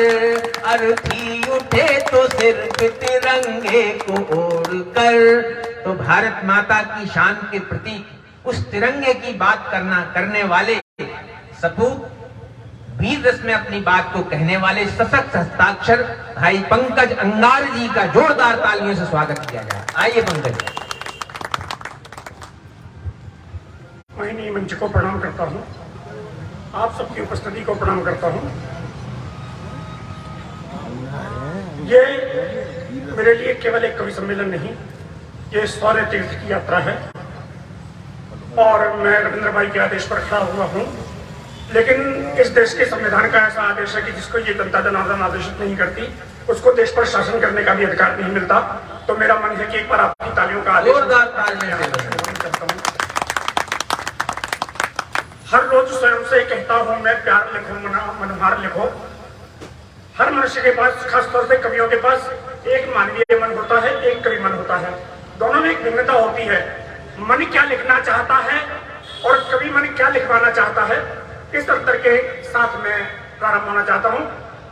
अर्थी उठे तो सिर्फ तिरंगे को ओढ़कर। तो भारत माता की शान के प्रतीक उस तिरंगे की बात करने वाले सपूत वीर रस में अपनी बात को कहने वाले सशक्त हस्ताक्षर भाई पंकज अंगार जी का जोरदार तालियों से स्वागत किया जाए। आइए पंकज जी। मैं मंच को प्रणाम करता हूं, आप सबकी उपस्थिति को प्रणाम करता हूं। ये मेरे लिए केवल एक कवि सम्मेलन नहीं, ये शौर्य तीर्थ की यात्रा है और मैं रविंद्र भाई के आदेश पर खड़ा हुआ हूँ। लेकिन इस देश के संविधान का ऐसा आदेश है कि जिसको ये जनता जनार्दन आदेशित नहीं करती उसको देश पर शासन करने का भी अधिकार नहीं मिलता। तो मेरा मन है कि एक बार आपकी तालियों का आदेश हर रोज स्वयं से कहता हूं मैं, प्यार लिखो मनोहार लिखो। हर मनुष्य के पास, खासतौर से कवियों के पास, एक मानवीय मन होता है, एक कवि मन होता है। दोनों में एक भिन्नता होती है। मन क्या लिखना चाहता है और कवि मन क्या लिखवाना चाहता है, इस अंतर के साथ मैं प्रारंभ होना चाहता हूं।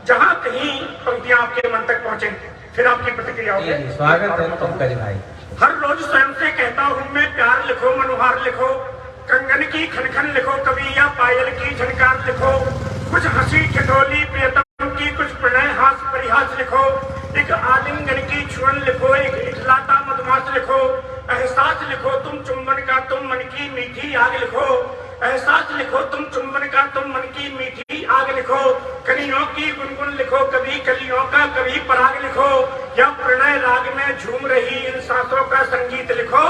जहां कहीं पंक्तियां आपके मन तक पहुंचे, फिर आपकी प्रतिक्रिया होगी। स्वागत है पंकज भाई। हर रोज स्वयं से कहता हूं मैं, प्यार लिखो मनोहार लिखो। कंगन की खनखन लिखो कवि या पायल की झनकार लिखो। कुछ हंसी ठिठोली प्रियतम की, कुछ प्रणय हास परिहास लिखो। एक आलिंगन की छुअन लिखो, एक इठलाता मधुमास लिखो। एहसास लिखो तुम चुंबन का, तुम मन की मीठी आग लिखो। एहसास लिखो तुम चुंबन का, तुम मन की मीठी आग लिखो। कलियों की गुनगुन लिखो, कभी कलियों का कभी पराग लिखो। या प्रणय राग में झूम रही इन सांसों का संगीत लिखो।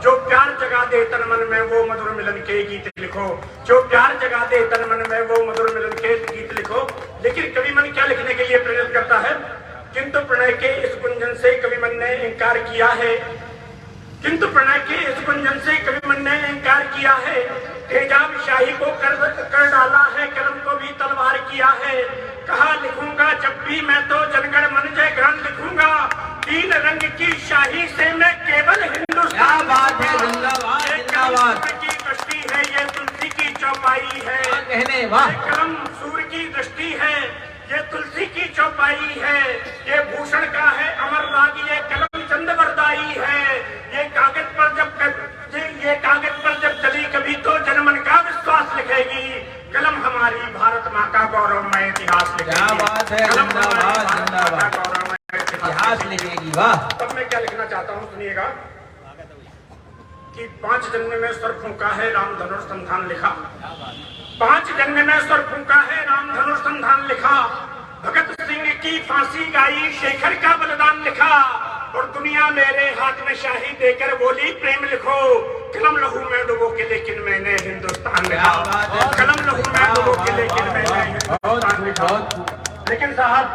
जो प्यार जगा दे तन मन में वो मधुर मिलन के गीत लिखो। जो प्यार जगा दे तन मन में वो मधुर मिलन के गीत लिखो। लेकिन कवि मन क्या लिखने के लिए प्रेरित करता है? किंतु प्रणय के इस गुंजन से कवि मन ने इंकार किया है। किंतु प्रणय के इस गुंजन से कवि मन ने इंकार किया है। तेजाब शाही को कर डाला है, कलम को भी तलवार किया है। कहा लिखूंगा जब भी मैं तो जनगण मन जय गान लिखूंगा। तीन रंग की शाही से मैं केवल हिंदुस्तान। बात है, जिंदाबाद जिंदाबाद की दृष्टि है, ये तुलसी की चौपाई है। कहने वाह। कलम सूर्य की दृष्टि है, ये तुलसी की चौपाई है। ये भूषण का है अमर राग, ये कलम चंद वरदाई है। ये कागज पर जब चली कभी तो जनमन का विश्वास लिखेगी। कलम हमारी भारत माँ का गौरवमय इतिहास लिखेगी। क्या बात है, जिंदाबाद जिंदाबाद, इतिहास लिखेगी। वाह। तब मैं क्या लिखना चाहता हूँ सुनिएगा कि 5 जन्म में स्वर फूंका है राम धनुष संधान लिखा। 5 जन्म में स्वर फूंका है राम धनुष संधान लिखा। भगत सिंह की फांसी गाई, शेखर का बलिदान लिखा। और दुनिया मेरे हाथ में शाही देकर बोली प्रेम लिखो। कलम लहू में डुबो के लेकिन मैंने हिंदुस्तान लिखा। कलम लहू में डुबो के लेकिन मैंने हिंदुस्तान लिखा। लेकिन साहब,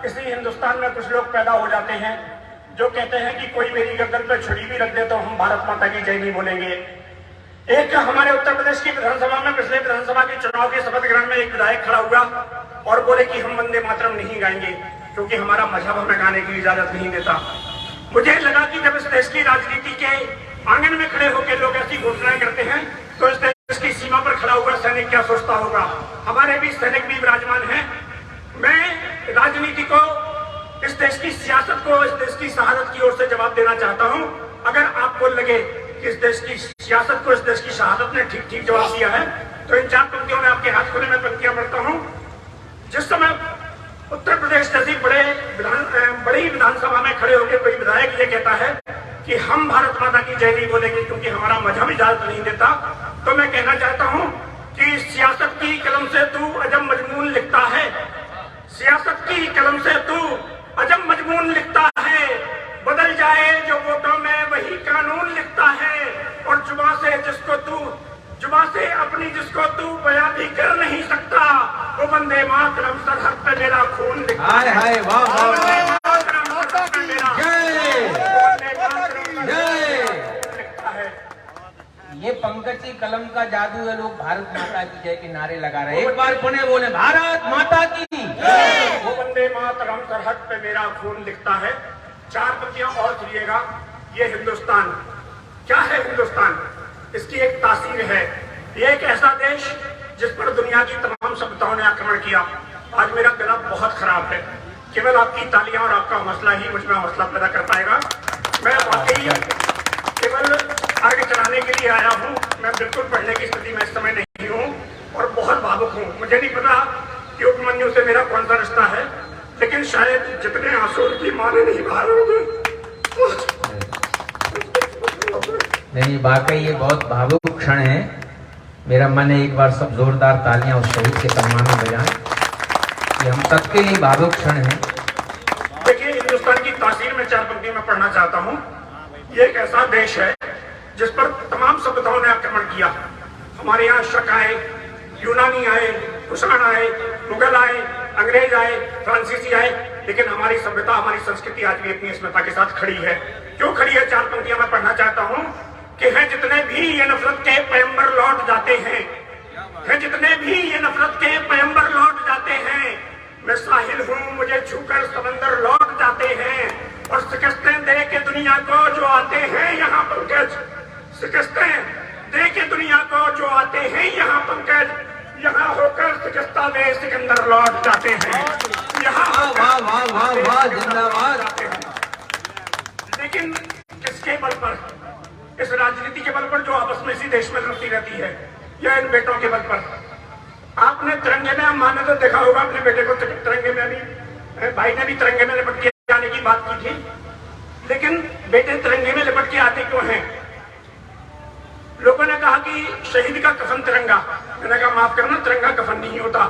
इसी हिंदुस्तान में कुछ लोग पैदा हो जाते हैं जो कहते हैं कि कोई मेरी गर्दन पे छुरी भी रख दे तो हम भारत माता की जय नहीं बोलेंगे। एक हमारे उत्तर प्रदेश की विधानसभा में, पिछले विधानसभा के चुनाव के शपथ ग्रहण में एक विधायक खड़ा हुआ और बोले कि हम वंदे मातरम नहीं गाएंगे क्योंकि हमारा मजहब हमें गाने की इजाजत नहीं देता। मुझे लगा कि जब इस देश की राजनीति के आंगन में खड़े होकर लोग ऐसी घोषणाएं करते हैं तो इस देश की सीमा पर खड़ा हुआ सैनिक क्या सोचता होगा। हमारे भी सैनिक भी विराजमान हैं। मैं राजनीति को, इस देश की सियासत को, इस देश की शहादत की ओर से जवाब देना चाहता हूं। अगर आपको लगे कि इस देश की सियासत को, इस देश की शहादत ने ठीक ठीक जवाब दिया है तो इन 4 पंक्तियों में आपके हाथ खोले मैं पंक्तियां पढ़ता हूं। जिस समय उत्तर प्रदेश जैसी बड़ी विधानसभा में खड़े होकर कोई विधायक ये कहता है कि हम भारत माता की जय नहीं बोलेंगे क्योंकि हमारा मजहब इजाजत नहीं देता, तो मैं कहना चाहता हूं कि सियासत की कलम से तू अजब मजमून लिखता है। सियासत की कलम से तू अजब मजमून लिखता है। बदल जाए जो वोटों में वही कानून लिखता है। और जुबां से अपनी जिसको तू बयां भी कर नहीं सकता, वो वंदे मातरम सरहद पे मेरा खून लिखता है। हाय वाह वाह, वंदे मातरम सरहद पे मेरा लिखता है। ये पंकज की कलम का जादू है। लोग भारत माता की जय के नारे लगा रहे हैं। एक बार पुणे बोले भारत माता की। वो वंदे मातरम सरहद पे मेरा खून लिखता है। 4 पंक्तियां और सुनिएगा। ये हिंदुस्तान क्या है? हिंदुस्तान इसकी एक तासीर है। ये एक ऐसा देश जिस पर दुनिया की तमाम सभ्यताओं ने आक्रमण किया। आज मेरा गला बहुत खराब है। केवल आपकी तालियां और आपका हौसला ही मुझ में हौसला पैदा कर पाएगा। मैं वाकई केवल आगे चलाने के लिए आया हूँ। मैं बिल्कुल पढ़ने की स्थिति में इस समय नहीं हूँ और बहुत भावुक हूँ। मुझे नहीं पता कि उपमन्यु से मेरा कौन सा रिश्ता है, लेकिन शायद जितने आंसू की मां ने नहीं बहाए होंगे। नहीं, वाकई ये बहुत भावुक क्षण है। मेरा मन है एक बार सब जोरदार तालियां उस शहीद के सम्मान में बजाएं। ये हम सबके लिए भावुक क्षण है। पढ़ना चाहता हूँ। ये एक ऐसा देश है जिस पर तमाम सभ्यताओं ने आक्रमण किया। हमारे यहाँ शक आए, यूनानी आए, कुषाण आए, मुगल आए, अंग्रेज आए, फ्रांसीसी आए, लेकिन हमारी सभ्यता, हमारी संस्कृति आज भी अपनी अस्मिता के साथ खड़ी है। क्यों खड़ी है? 4 पंक्तियां मैं पढ़ना चाहता हूँ कि हैं जितने भी ये नफरत के पैगंबर लौट जाते हैं, हैं जितने भी ये नफरत के पैगंबर लौट जाते हैं, मैं साहिल हूँ मुझे छूकर समंदर लौट जाते हैं, और शिकस्तें दे के दुनिया को जो आते हैं यहाँ पंकज, शिकस्तें दे के दुनिया को जो आते हैं यहाँ पंकज, यहाँ होकर शिकस्ता दे सिकंदर लौट जाते हैं, यहाँ वाह वाह वाह वाह, जिंदाबाद। लेकिन किसके बल पर? इस राजनीति के बल पर जो आपस में इसी देश में लड़ती रहती है, या इन बेटों के बल पर? आपने तिरंगे में, हम माने तो देखा होगा अपने बेटे को तिरंगे में, अभी भाई ने भी तिरंगे में लिपट के आने की बात की थी, लेकिन बेटे तिरंगे में लिपट के आते क्यों हैं? लोगों ने कहा कि शहीद का कफन तिरंगा। मैंने कहा माफ करना, तिरंगा कफन नहीं होता,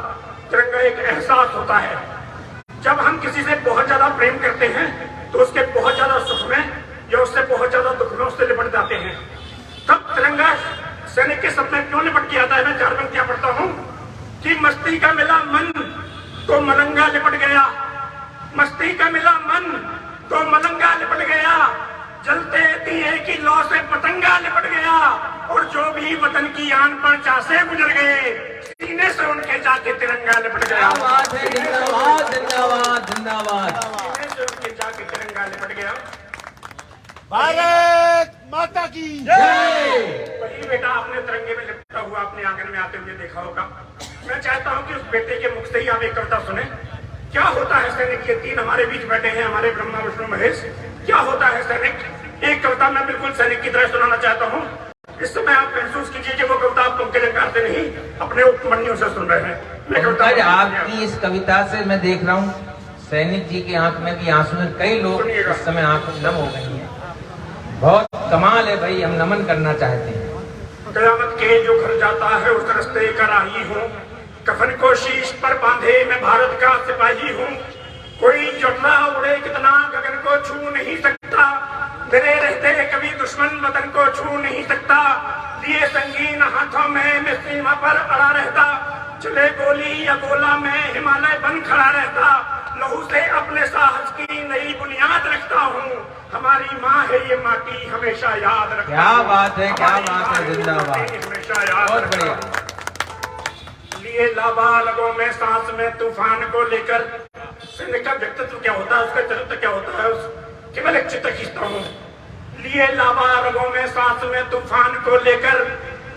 तिरंगा एक एहसास होता है। जब हम किसी से बहुत ज्यादा प्रेम करते हैं तो उसके बहुत ज्यादा सुख में या उससे बहुत ज्यादा दुख में उससे लिपट जाते हैं। तब तिरंगा सैनिक के सब में क्यों लिपट के आता है? मैं 4 पंक्तियां पढ़ता हूँ कि मस्ती का मिला मन तो मलंगा लिपट गया, मस्ती का मिला मन तो मलंगा लिपट गया, जलते दिए की लौ से पतंगा लिपट गया, और जो भी वतन की आन पर चासे गुजर गए, सीने से उनके जाके तिरंगा लिपट गया। जिंदाबाद जिंदाबाद जिंदाबाद। सीने से उनके जाके तिरंगा लिपट गया। भारत माता की जय। वही बेटा आपने तिरंगे में लिपटा हुआ अपने आंगन में आते हुए देखा होगा। मैं चाहता हूं कि उस बेटे के मुख से ही आप एक कविता सुने। क्या होता है सैनिक? ये 3 हमारे बीच बैठे हैं, हमारे ब्रह्मा विष्णु महेश। क्या होता है सैनिक? एक कविता मैं बिल्कुल सैनिक की तरह सुनाना चाहता हूँ। इस समय आप महसूस कीजिए कि वो कविता आप पंकज अंगार से नहीं, अपने उपमन्यु से सुन रहे हैं। मैं कविता आपकी इस कविता से मैं देख रहा हूँ सैनिक जी की आंख में भी आंसू हैं, कई लोग इस समय आंख नम हो गई हैं। बहुत कमाल है भाई, हम नमन करना चाहते हैं। कयामत के जो घर जाता है उस रास्ते का राही हूँ, कफन को शीश पर बांधे मैं भारत का सिपाही हूँ, कोई जर्रा उड़े कितना गगन को छू नहीं सकता, मेरे रहते कभी दुश्मन वतन को छू नहीं सकता, लिए संगीन हाथों में मैं सीमा पर अड़ा रहता, चले गोली या गोला में हिमालय बन खड़ा रहता, लहू से अपने साहस की नई बुनियाद रखता हूँ, हमारी माँ है ये माटी हमेशा याद रखता। क्या बात है, क्या बात है, जिंदाबाद, हमेशा याद बहुत बढ़िया। लिए लाबालगों में सांस में तूफान को लेकर, सैनिक का व्यक्तित्व क्या होता है, उसका चरित्र क्या होता है, केवल एक चित्र खींचता हूँ। लिए लाबालगों में सांस में तूफान को लेकर,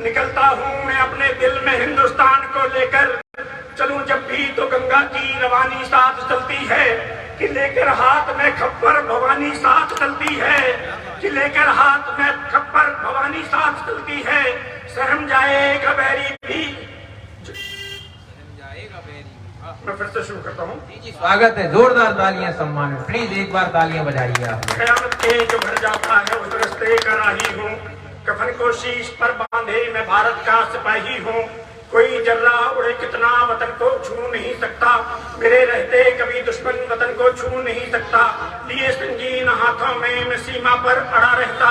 निकलता हूँ मैं अपने दिल में हिंदुस्तान को लेकर, चलूं जब भी तो गंगा की रवानी साथ चलती है, कि लेकर हाथ में खप्पर भवानी साथ चलती है, कि लेकर हाथ में खप्पर भवानी साथ चलती है, सहम जाएगा बैरी भी। मैं फिर से शुरू करता हूँ। जी स्वागत है, जोरदार तालियां सम्मान में, प्लीज एक बार तालियां बजाइए आप। कयामत के जो घर जाता है उस रास्ते का राही हूँ, कफन को शीश पर बांधे मैं भारत का सिपाही हूँ, कोई जर्रा उड़े कितना वतन को छू नहीं सकता, मेरे रहते कभी दुश्मन वतन को छू नहीं सकता, लिए संगीन हाथों में मैं सीमा पर अड़ा रहता,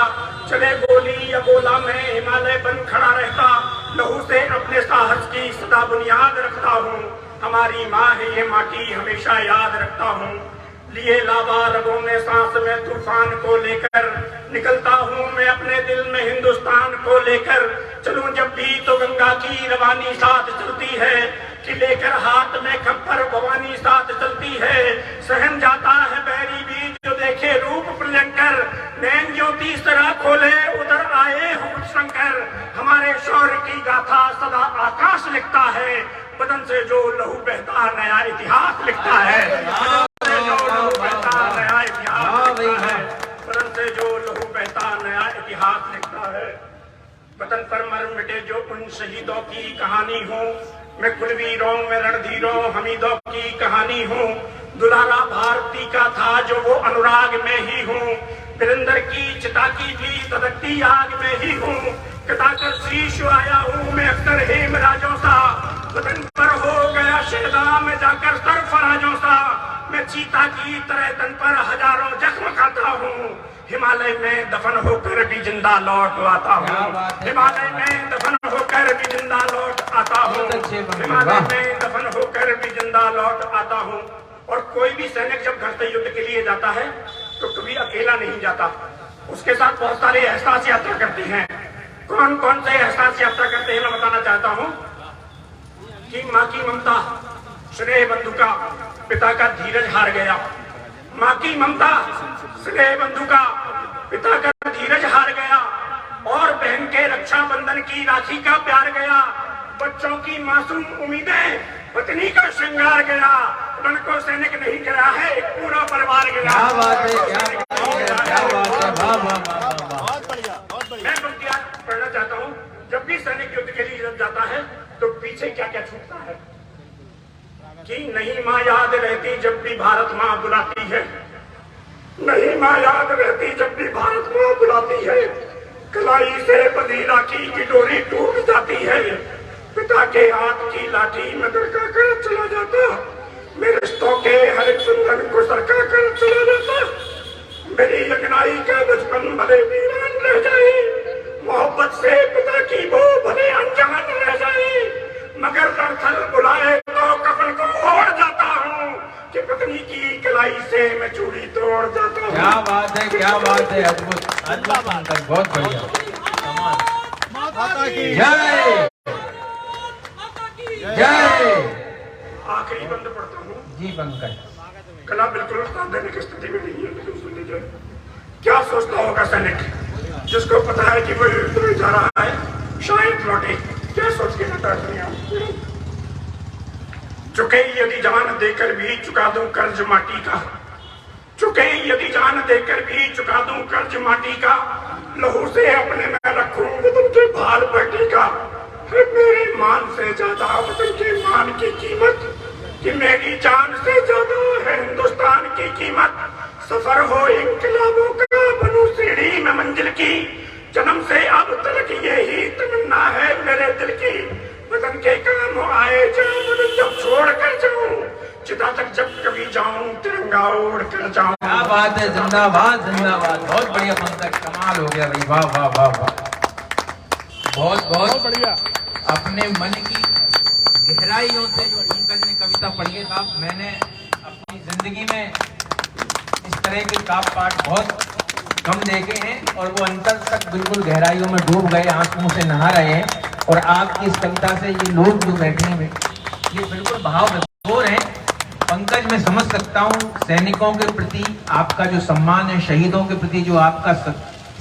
चले गोली या गोला में हिमालय बन खड़ा रहता, लहू से अपने साहस की सदा बुनियाद रखता हूँ, हमारी माँ है ये माटी हमेशा याद रखता हूँ। लिए लावा रगों में सांस में तूफान को लेकर, निकलता हूँ मैं अपने दिल में हिंदुस्तान को लेकर, चलूं जब भी तो गंगा की रवानी साथ चलती है, कि लेकर हाथ में खप्पर भवानी साथ चलती है, सहम जाता है बैरी भी जो देखे रूप प्रियंकर, नैन ज्योति सरा खोले उधर आए हो शंकर, हमारे शौर्य की गाथा सदा आकाश लिखता है, बदन से जो लहू बहता नया इतिहास लिखता है, नया इतिहास लिखता है, बदन से जो लहू बहता नया इतिहास लिखता है, वतन पर मर मिटे जो उन शहीदों की कहानी हो, मैं कुलवीरों में रणधीरों हमीदों की कहानी हूँ, दुलारा भारती का था जो वो अनुराग में ही हूँ, वीरेंद्र की चिता की भी धधकती आग में ही हूँ, कटाकर शीश आया हूँ मैं अख्तर हेमराजों सा, वतन पर हो गया शहदा में जाकर सरफराजों सा, मैं चीता की तरह तन पर हजारों जख्म खाता हूँ, हिमालय में दफन होकर भी जिंदा लौट आता हूँ, हिमालय में दफन होकर भी जिंदा लौट आता हूँ, हिमालय में दफन होकर भी जिंदा लौट आता हूँ। और कोई भी सैनिक जब घर से युद्ध के लिए जाता है तो कभी अकेला नहीं जाता, उसके साथ बहुत सारे एहसास यात्रा करते हैं। कौन कौन से एहसास यात्रा करते हैं मैं बताना चाहता हूँ कि माँ की ममता, स्नेह बंधु का, पिता का धीरज हार गया। माँ की ममता, स्नेह बंधु का, पिता का धीरज हार गया और बहन के रक्षाबंधन की राखी का प्यार गया। बच्चों की मासूम उम्मीदें, पत्नी का श्रृंगार गया। रण को सैनिक नहीं गया है, एक पूरा परिवार गया। क्या बात है, क्या बात है, वाह वाह वाह। मैं पंक्तियां पढ़ना चाहता हूँ। जब भी सैनिक युद्ध के लिए जाता है तो पीछे क्या क्या छूटता है कि नहीं माँ याद रहती जब भी भारत माँ बुलाती है, नहीं माँ याद रहती जब भी भारत माँ बुलाती है। कलाई से बंधी राखी की डोरी टूट जाती है, पिता के हाथ की लाठी में दरका कर चला जाता, मेरे रिश्तों के हर एक बंधन को सरका कर चला जाता। मेरी यज्ञनाई का बचपन भले वीरान रह जाए, मोहब्बत से पिता की वो भले अनजान रह जाए, मगर रणथल बुलाए तो कफन को ओढ़ जाता हूँ कि पत्नी की कलाई से मैं चूड़ी तोड़ जाता हूँ। क्या बात है, क्या बात है, अद्भुत अद्भुत, बहुत बढ़िया, जय जय। आखिरी बंद पढ़ता हूँ जी पंकज। कला बिल्कुल साथ देने की स्थिति में नहीं है, लेकिन सुन लीजिए। क्या सोचता होगा सैनिक जिसको पता है कि वो युद्ध में जा रहा है, शायद लौटे, क्या सोच के जाता है? चुके यदि जान देकर भी चुका दूं कर्ज माटी का, चुके यदि जान देकर भी चुका दूं कर्ज माटी का, लहू से अपने में रखूं वतन के भार भट्टी का। है मेरे मान से ज्यादा वतन के मान की कीमत, कि मेरी जान से ज्यादा है हिंदुस्तान की कीमत। सफर हो इंकलाबों का बनूं सीढ़ी में मंजिल की, जन्म से अब तक यही तमन्ना है मेरे दिल की। वतन के काम आए जाऊं जब छोड़ कर जाऊं, चिता तक जब कभी जाऊं तिरंगा ओढ़ कर जाऊं। क्या बात है, जिंदाबाद जिंदाबाद, बहुत बढ़िया पंकज, कमाल हो गया भाई, वाह वाह वाह वाह, बहुत बहुत बढ़िया। अपने मन की गहराइयों से जो पंकज ने कविता पढ़ी है साहब, मैंने अपनी जिंदगी में इस तरह के काव्य पाठ बहुत कम देखे हैं और वो अंतर तक बिल्कुल गहराइयों में डूब गए, आंसुओं से नहा रहे हैं। और आपकी इस कविता से ये लोग जो बैठे हैं ये बिल्कुल भाव विभोर हैं। पंकज, मैं समझ सकता हूँ सैनिकों के प्रति आपका जो सम्मान है, शहीदों के प्रति जो आपका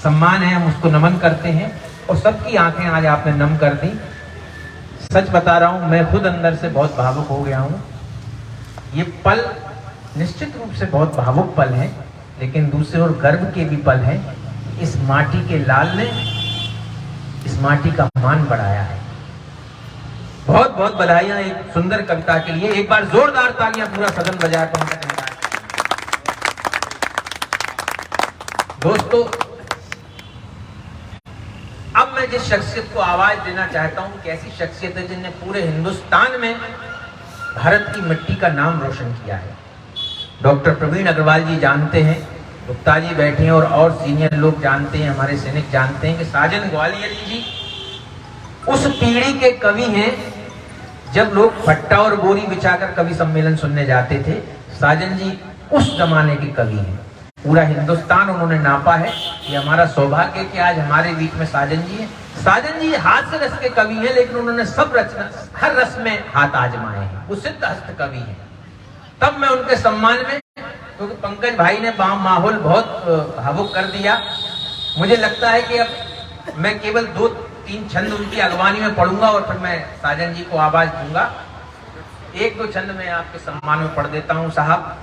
सम्मान है, हम उसको नमन करते हैं और सबकी आंखें आज आपने नम कर दी। सच बता रहा हूँ, मैं खुद अंदर से बहुत भावुक हो गया हूँ। ये पल निश्चित रूप से बहुत भावुक पल है, लेकिन दूसरे ओर गर्व के भी पल हैं। इस माटी के लाल ने इस माटी का मान बढ़ाया है। बहुत बहुत बधाइयां एक सुंदर कविता के लिए। एक बार जोरदार तालियां पूरा सदन बजाए पंकज। दोस्तों, अब मैं जिस शख्सियत को आवाज देना चाहता हूं कि ऐसी शख्सियत है जिन्हें पूरे हिंदुस्तान में भारत की मिट्टी का नाम रोशन किया है। डॉक्टर प्रवीण अग्रवाल जी जानते हैं, गुप्ता जी बैठे हैं और सीनियर लोग जानते हैं, हमारे सैनिक जानते हैं कि साजन ग्वालियरी जी उस पीढ़ी के कवि हैं जब लोग फट्टा और बोरी बिछाकर कवि सम्मेलन सुनने जाते थे। साजन जी उस जमाने के कवि हैं। पूरा हिंदुस्तान उन्होंने नापा है। ये हमारा सौभाग्य कि आज हमारे बीच में साजन जी हैं। साजन जी हाथ से रस के कवि हैं, लेकिन उन्होंने सब रचना, हर रस में हाथ आजमाए हैं। वो सिद्ध हस्त कवि हैं। तब मैं उनके सम्मान में, क्योंकि पंकज भाई ने माहौल बहुत भावुक कर दिया, मुझे लगता है कि अब मैं केवल 2-3 छंद उनकी अगवानी में पढ़ूंगा और फिर मैं साजन जी को आवाज दूंगा। 1-2 छंद मैं आपके सम्मान में पढ़ देता हूं साहब।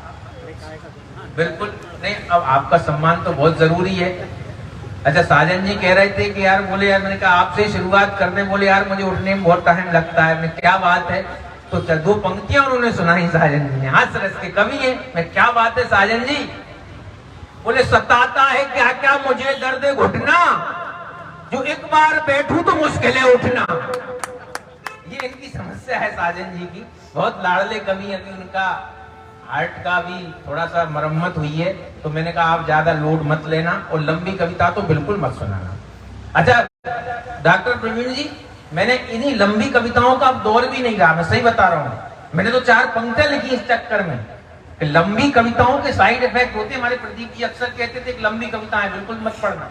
बिल्कुल नहीं, अब आपका सम्मान तो बहुत जरूरी है। अच्छा, साजन जी कह रहे थे कि यार, बोले यार, मैंने कहा आपसे शुरुआत करने, बोले यार मुझे उठने में बहुत टाइम लगता है। मैं क्या बात है, तो 2 पंक्तियां उन्होंने सुनाई साजन जी ने। हाथ रस के कवि है। मैं क्या बात है साजन जी, बोले सताता है क्या क्या मुझे दर्द घुटना, जो एक बार बैठूं तो मुश्किल है उठना। ये इनकी समस्या है साजन जी की। बहुत लाडले कवि, अभी उनका हार्ट का भी थोड़ा सा मरम्मत हुई है, तो मैंने कहा आप ज्यादा लोड मत लेना और लंबी कविता तो बिल्कुल मत सुनाना। अच्छा डॉक्टर प्रवीण जी, मैंने इन्हीं लंबी कविताओं का अब दौर भी नहीं रहा, मैं सही बता रहा हूँ। मैंने तो 4 पंक्तियां लिखी इस चक्कर में कि लंबी कविताओं के साइड इफेक्ट होते। हमारे प्रदीप जी अक्सर कहते थे कि लंबी कविताएं बिल्कुल मत पढ़ना।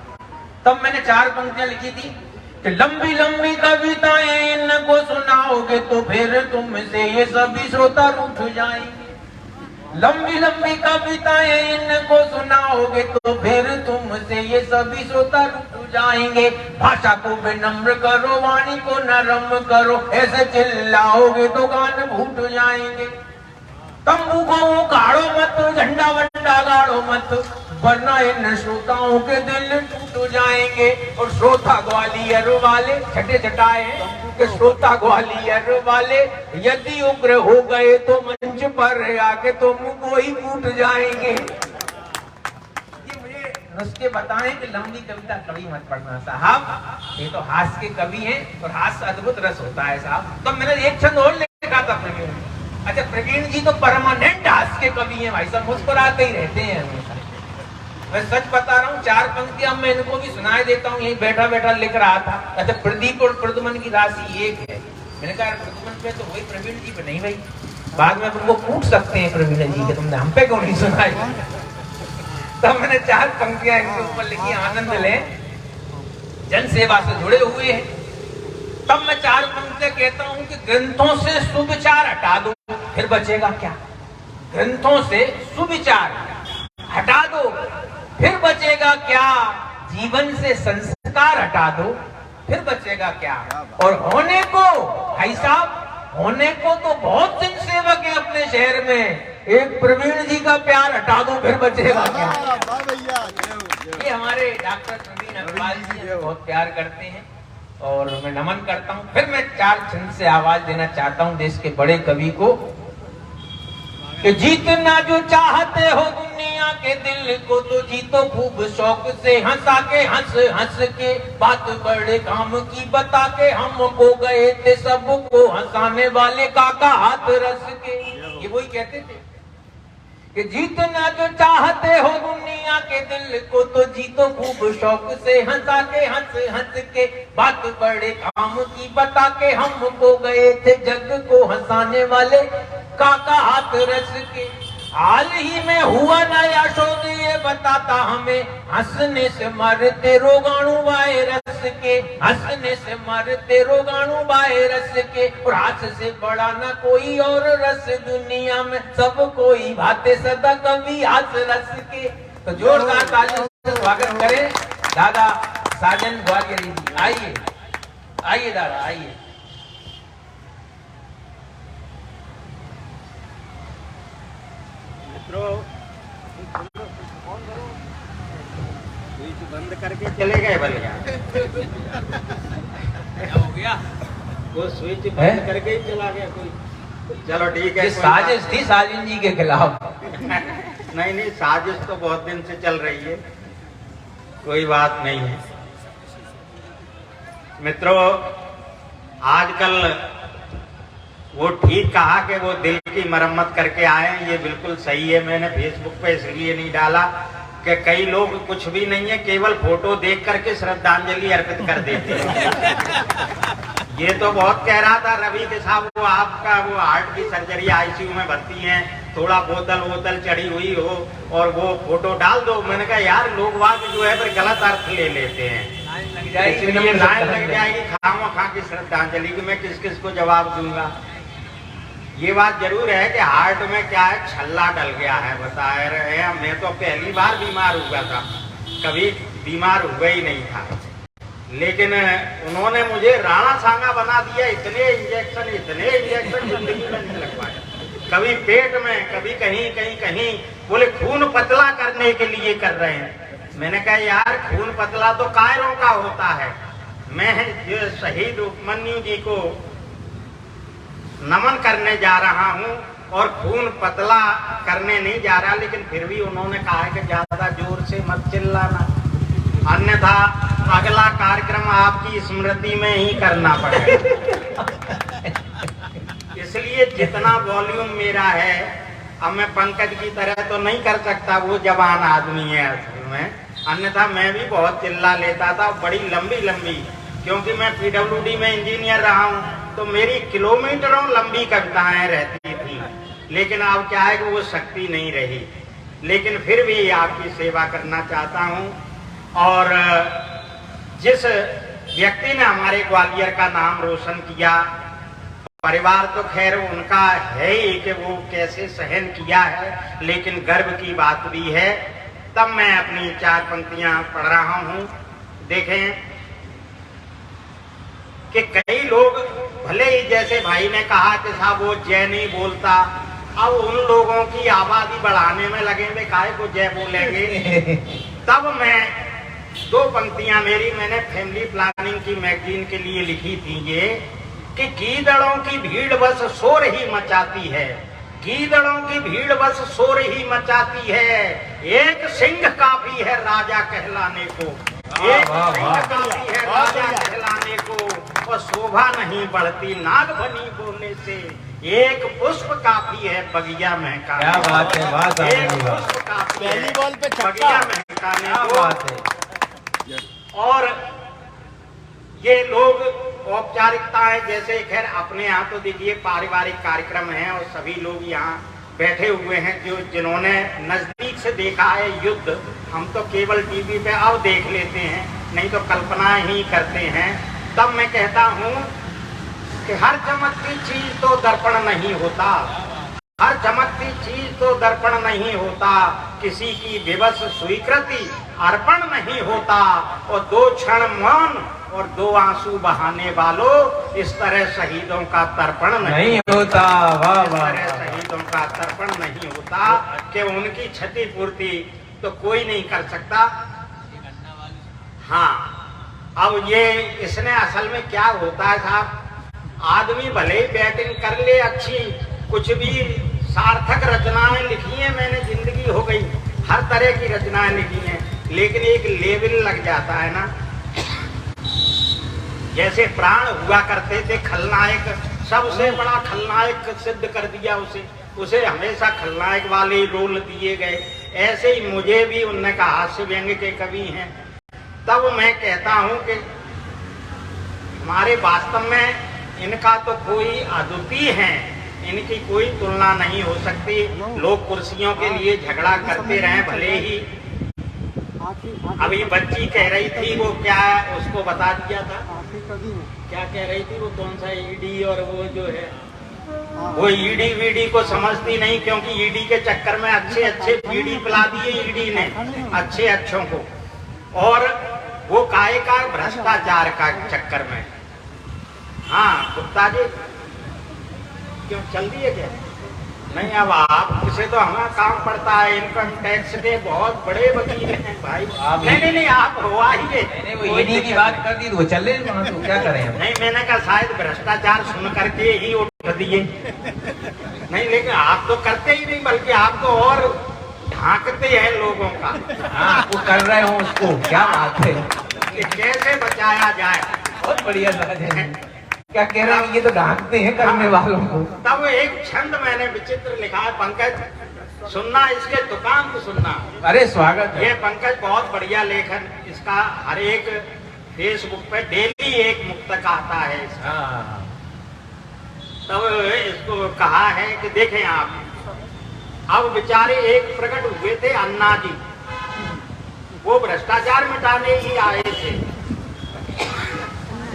तब मैंने 4 पंक्तियां लिखी थी कि लंबी लंबी कविताएं इनको सुनाओगे तो फिर तुमसे ये सभी श्रोता रूठ जाएंगे। लंबी लंबी कविताएं इनको सुनाओगे तो फिर तुमसे ये सभी श्रोता रुक जाएंगे। भाषा को विनम्र करो, वाणी को नरम करो, ऐसे चिल्लाओगे तो गान फूट जाएंगे। तंबू को उखाड़ो मत, झंडा वंडा गाड़ो मत, वरना इन श्रोताओं के दिल टूट जाएंगे। और श्रोता ग्वालियर वाले छठे छटाए कि श्रोता ग्वालियर वाले यदि उग्र हो गए तो मंच पर आके तुम को ही फूट जाएंगे। ये मुझे नुस्खे बताएं कि लंबी कविता कभी मत पढ़ना साहब, ये तो हास्य के कवि हैं और हास्य अद्भुत रस होता है साहब। तो मैंने एक छंद और लिखा था प्रवीण। अच्छा प्रवीण जी तो परमानेंट हास्य के कवि हैं भाई साहब, मुस्कुराते ही रहते हैं हमेशा। मैं सच बता रहा हूँ, 4 पंक्तियां मैं इनको भी सुनाई देता हूँ, यही बैठा बैठा लिख रहा था। अच्छा प्रदीप और प्रदुमन की राशि एक है। मैंने कहा प्रदुमन पे तो वही, प्रवीण जी पे नहीं भाई। बाद में उनको पूछ सकते हैं प्रवीण जी कि तुमने हम पे क्यों नहीं सुनाई। तब मैंने 4 पंक्तियां इनके ऊपर लिखी, आनंद ले जन सेवा से जुड़े हुए हैं। तब मैं 4 पंक्तियां कहता हूं कि ग्रंथों से सुविचार हटा दो फिर बचेगा क्या। ग्रंथों से सुविचार हटा दो फिर बचेगा क्या। जीवन से संस्कार हटा दो फिर बचेगा क्या। और होने को भाई साहब, होने को तो बहुत जन सेवक है अपने शहर में, एक प्रवीण जी का प्यार हटा दो फिर बचेगा क्या। ये हमारे डॉक्टर प्रवीण अग्रवाल जी बहुत प्यार करते हैं और मैं नमन करता हूं। फिर मैं 4 छंद से आवाज देना चाहता हूं देश के बड़े कवि को कि जीतना जो चाहते हो दुनिया के दिल को तो जीतो खूब शौक से, हंसा के हंस हंस के, बात बड़े काम की बता के, हमको गए थे सबको हंसाने वाले काका हाथ रस के। ये वही कहते थे कि जीतना जो चाहते हो दुनिया के दिल को तो जीतो खूब शौक से, हंसा के हंस हंस के, बात बड़े काम की बता के, हमको गए थे जग को हंसाने वाले काका हाथ रस के। हाल ही में हुआ नया शोध ये बताता हमें, हंसने से मरते रोगाणु वायरस के, हंसने से मरते रोगाणु वायरस के। और हाथ से बड़ा ना कोई और रस दुनिया में, सब कोई भाते सदा कवि हाथ रस के। तो जोरदार तालियों से स्वागत करें दादा साजन ग्वालियरी जी। आइए आइए दादा आइए। बंद करके चले गए भैया। क्या हो गया? वो स्विच बंद करके ही चला गया कोई। चलो ठीक है। साजिश थी साजिन जी के खिलाफ। नहीं नहीं, साजिश तो बहुत दिन से चल रही है, कोई बात नहीं है। मित्रों, आजकल वो ठीक कहा कि वो दिल की मरम्मत करके आए, ये बिल्कुल सही है। मैंने फेसबुक पे इसलिए नहीं डाला कि कई लोग कुछ भी नहीं है, केवल फोटो देख करके श्रद्धांजलि अर्पित कर देते हैं। ये तो बहुत कह रहा था रवि के साहब, वो आपका वो हार्ट की सर्जरी आईसीयू में भर्ती है, थोड़ा बोतल चढ़ी हुई हो और वो फोटो डाल दो। मैंने कहा यार लोग बात जो है पर गलत अर्थ ले लेते हैं, इसलिए लाइन लग जाएगी खामोखा की श्रद्धांजलि की। मैं किस किस को जवाब दूंगा। ये बात जरूर है कि हार्ट में क्या है, छल्ला डल गया है, बता रहे हैं। मैं तो पहली बार बीमार हुआ था, कभी बीमार हुआ ही नहीं था, लेकिन उन्होंने मुझे राणा सांगा बना दिया। इतने इंजेक्शन जिंदगी में नहीं लगवाया, कभी पेट में, कभी कहीं कहीं कहीं। बोले खून पतला करने के लिए कर रहे हैं। मैंने कहा यार खून पतला तो कायरों का होता है। मैं जो शहीद उपमन्यु जी को नमन करने जा रहा हूं और खून पतला करने नहीं जा रहा, लेकिन फिर भी उन्होंने कहा है कि ज्यादा जोर से मत चिल्लाना, अन्यथा अगला कार्यक्रम आपकी स्मृति में ही करना पड़ेगा। इसलिए जितना वॉल्यूम मेरा है अब मैं पंकज की तरह तो नहीं कर सकता, वो जवान आदमी है असल में, अन्यथा मैं भी बहुत चिल्ला लेता था, बड़ी लंबी लंबी, क्योंकि मैं पीडब्ल्यूडी में इंजीनियर रहा हूँ तो मेरी किलोमीटरों लंबी कविताएं रहती थी, लेकिन अब क्या है कि वो शक्ति नहीं रही। लेकिन फिर भी आपकी सेवा करना चाहता हूँ। और जिस व्यक्ति ने हमारे ग्वालियर का नाम रोशन किया, परिवार तो खैर उनका है ही कि वो कैसे सहन किया है, लेकिन गर्व की बात भी है। तब मैं अपनी 4 पंक्तियां पढ़ रहा हूं। देखें कि कई लोग भले ही जैसे भाई ने कहा कि साहब वो जय नहीं बोलता, अब उन लोगों की आबादी बढ़ाने में लगे वे काहे को जय बोलेंगे। तब मैं 2 पंक्तियां मैंने फैमिली प्लानिंग की मैगजीन के लिए लिखी थी ये कि गीदड़ों की भीड़ बस शोर ही मचाती है, गीदड़ों की भीड़ बस शोर ही मचाती है, एक सिंह काफी है राजा कहलाने को, एक सिंह काफी है राजा कहलाने को, और शोभा नहीं बढ़ती नाग बनी बोलने से, एक पुष्प काफी है बगिया महकाने। क्या बात है, बात एक पुष्प काफी है बगिया महकाने को। और ये लोग औपचारिकताएं जैसे खैर अपने यहाँ तो देखिए पारिवारिक कार्यक्रम है और सभी लोग यहाँ बैठे हुए हैं जो जिन्होंने नजदीक से देखा है युद्ध। हम तो केवल टीवी पे अब देख लेते हैं, नहीं तो कल्पना ही करते हैं। तब मैं कहता हूँ कि हर चमकती चीज तो दर्पण नहीं होता, हर चमकती चीज तो दर्पण नहीं होता, किसी की विवश स्वीकृति अर्पण नहीं होता, और 2 क्षण मौन और 2 आंसू बहाने वालों, इस तरह शहीदों का तर्पण नहीं होता। वाह इस वाह, तरह शहीदों का तर्पण नहीं होता कि उनकी क्षतिपूर्ति तो कोई नहीं कर सकता। हाँ, अब ये इसने असल में क्या होता है साहब, आदमी भले ही बैटिंग कर ले अच्छी, कुछ भी सार्थक रचनाएं लिखी हैं मैंने, जिंदगी हो गई, हर तरह की रचनाएं लिखी हैं, लेकिन एक लेवल लग जाता है ना। जैसे प्राण हुआ करते थे खलनायक, सबसे बड़ा खलनायक सिद्ध कर दिया उसे हमेशा खलनायक वाले ही रोल दिए गए। ऐसे ही मुझे भी उनने कहा हास्य व्यंग्य के कवि हैं। तब मैं कहता हूं कि हमारे वास्तव में इनका तो कोई अद्वितीय है, इनकी कोई तुलना नहीं हो सकती। लोग कुर्सियों के लिए झगड़ा करते रहे भले ही। अभी बच्ची कह रही थी वो क्या उसको बता दिया था, क्या कह रही थी वो कौन सा ईडी, और वो जो है वो ईडी वीडी को समझती नहीं, क्योंकि ईडी के चक्कर में अच्छे अच्छे बीड़ी पिला दिए ईडी ने अच्छे अच्छों को, और वो काहे का भ्रष्टाचार का चक्कर में। हाँ गुप्ता जी क्यों चल दिए क्या? नहीं, अब आप किसे तो हमारा काम पड़ता है, इनकम टैक्स के बहुत बड़े वकील हैं भाई। नहीं आप हुआ ही गए, वो ईडी की बात कर दी तो वो चल रहे वहां, तो क्या करें? नहीं, मैंने कहा शायद भ्रष्टाचार सुन करके ही उठ दिए। नहीं, लेकिन आप तो करते ही नहीं, बल्कि आप तो और ढांकते हैं लोगों का। हाँ, वो कर रहे हो उसको, क्या बात है, कि कैसे बचाया जाए। बहुत बढ़िया है। क्या कह रहे हैं, ये तो ढांकते हैं करने वालों को। तब एक छंद मैंने विचित्र लिखा है, पंकज सुनना, इसके दुकान को सुनना। अरे स्वागत है। ये पंकज बहुत बढ़िया लेखन, इसका हर एक फेसबुक पे डेली एक मुक्तक आता है इसका। तब इसको कहा है कि देखें आप, अब बेचारे एक प्रकट हुए थे अन्ना जी, वो भ्रष्टाचार मिटाने ही आए थे,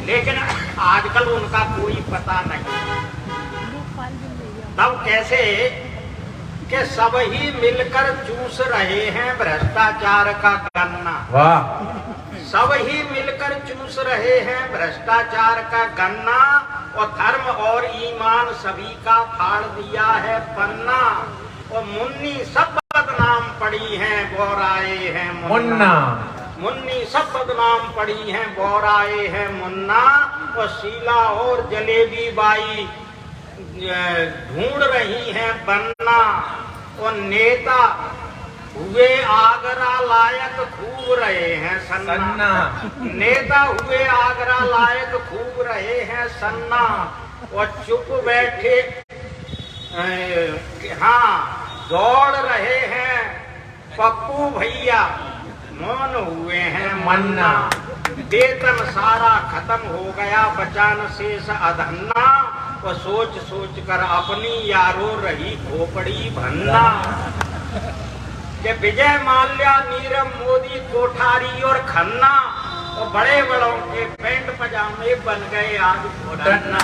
लेकिन आजकल उनका कोई पता नहीं। तब कैसे कि सब ही मिलकर चूस रहे हैं भ्रष्टाचार का गन्ना। वाह। सब ही मिलकर चूस रहे हैं भ्रष्टाचार का गन्ना, और धर्म और ईमान सभी का फाड़ दिया है पन्ना, और मुन्नी सब बदनाम पड़ी हैं बोराए हैं मुन्ना। मुन्नी सब बदनाम पड़ी हैं बोराए हैं मुन्ना, और शीला और जलेबी बाई ढूंढ रही हैं बनना, और नेता हुए आगरा लायक खूब रहे हैं सन्ना। नेता हुए आगरा लायक खूब रहे हैं सन्ना, और चुप बैठे हाँ दौड़ रहे हैं पप्पू भैया, मौन हुए हैं मन्ना। वेतन सारा खत्म हो गया, बचा न शेष अधन्ना। वो सोच सोच कर अपनी यारो रही खोपड़ी भन्ना। कि विजय माल्या, नीरव मोदी, कोठारी और खन्ना और बड़े बड़ों के पैंट पजामे बन गए आज घुटन्ना।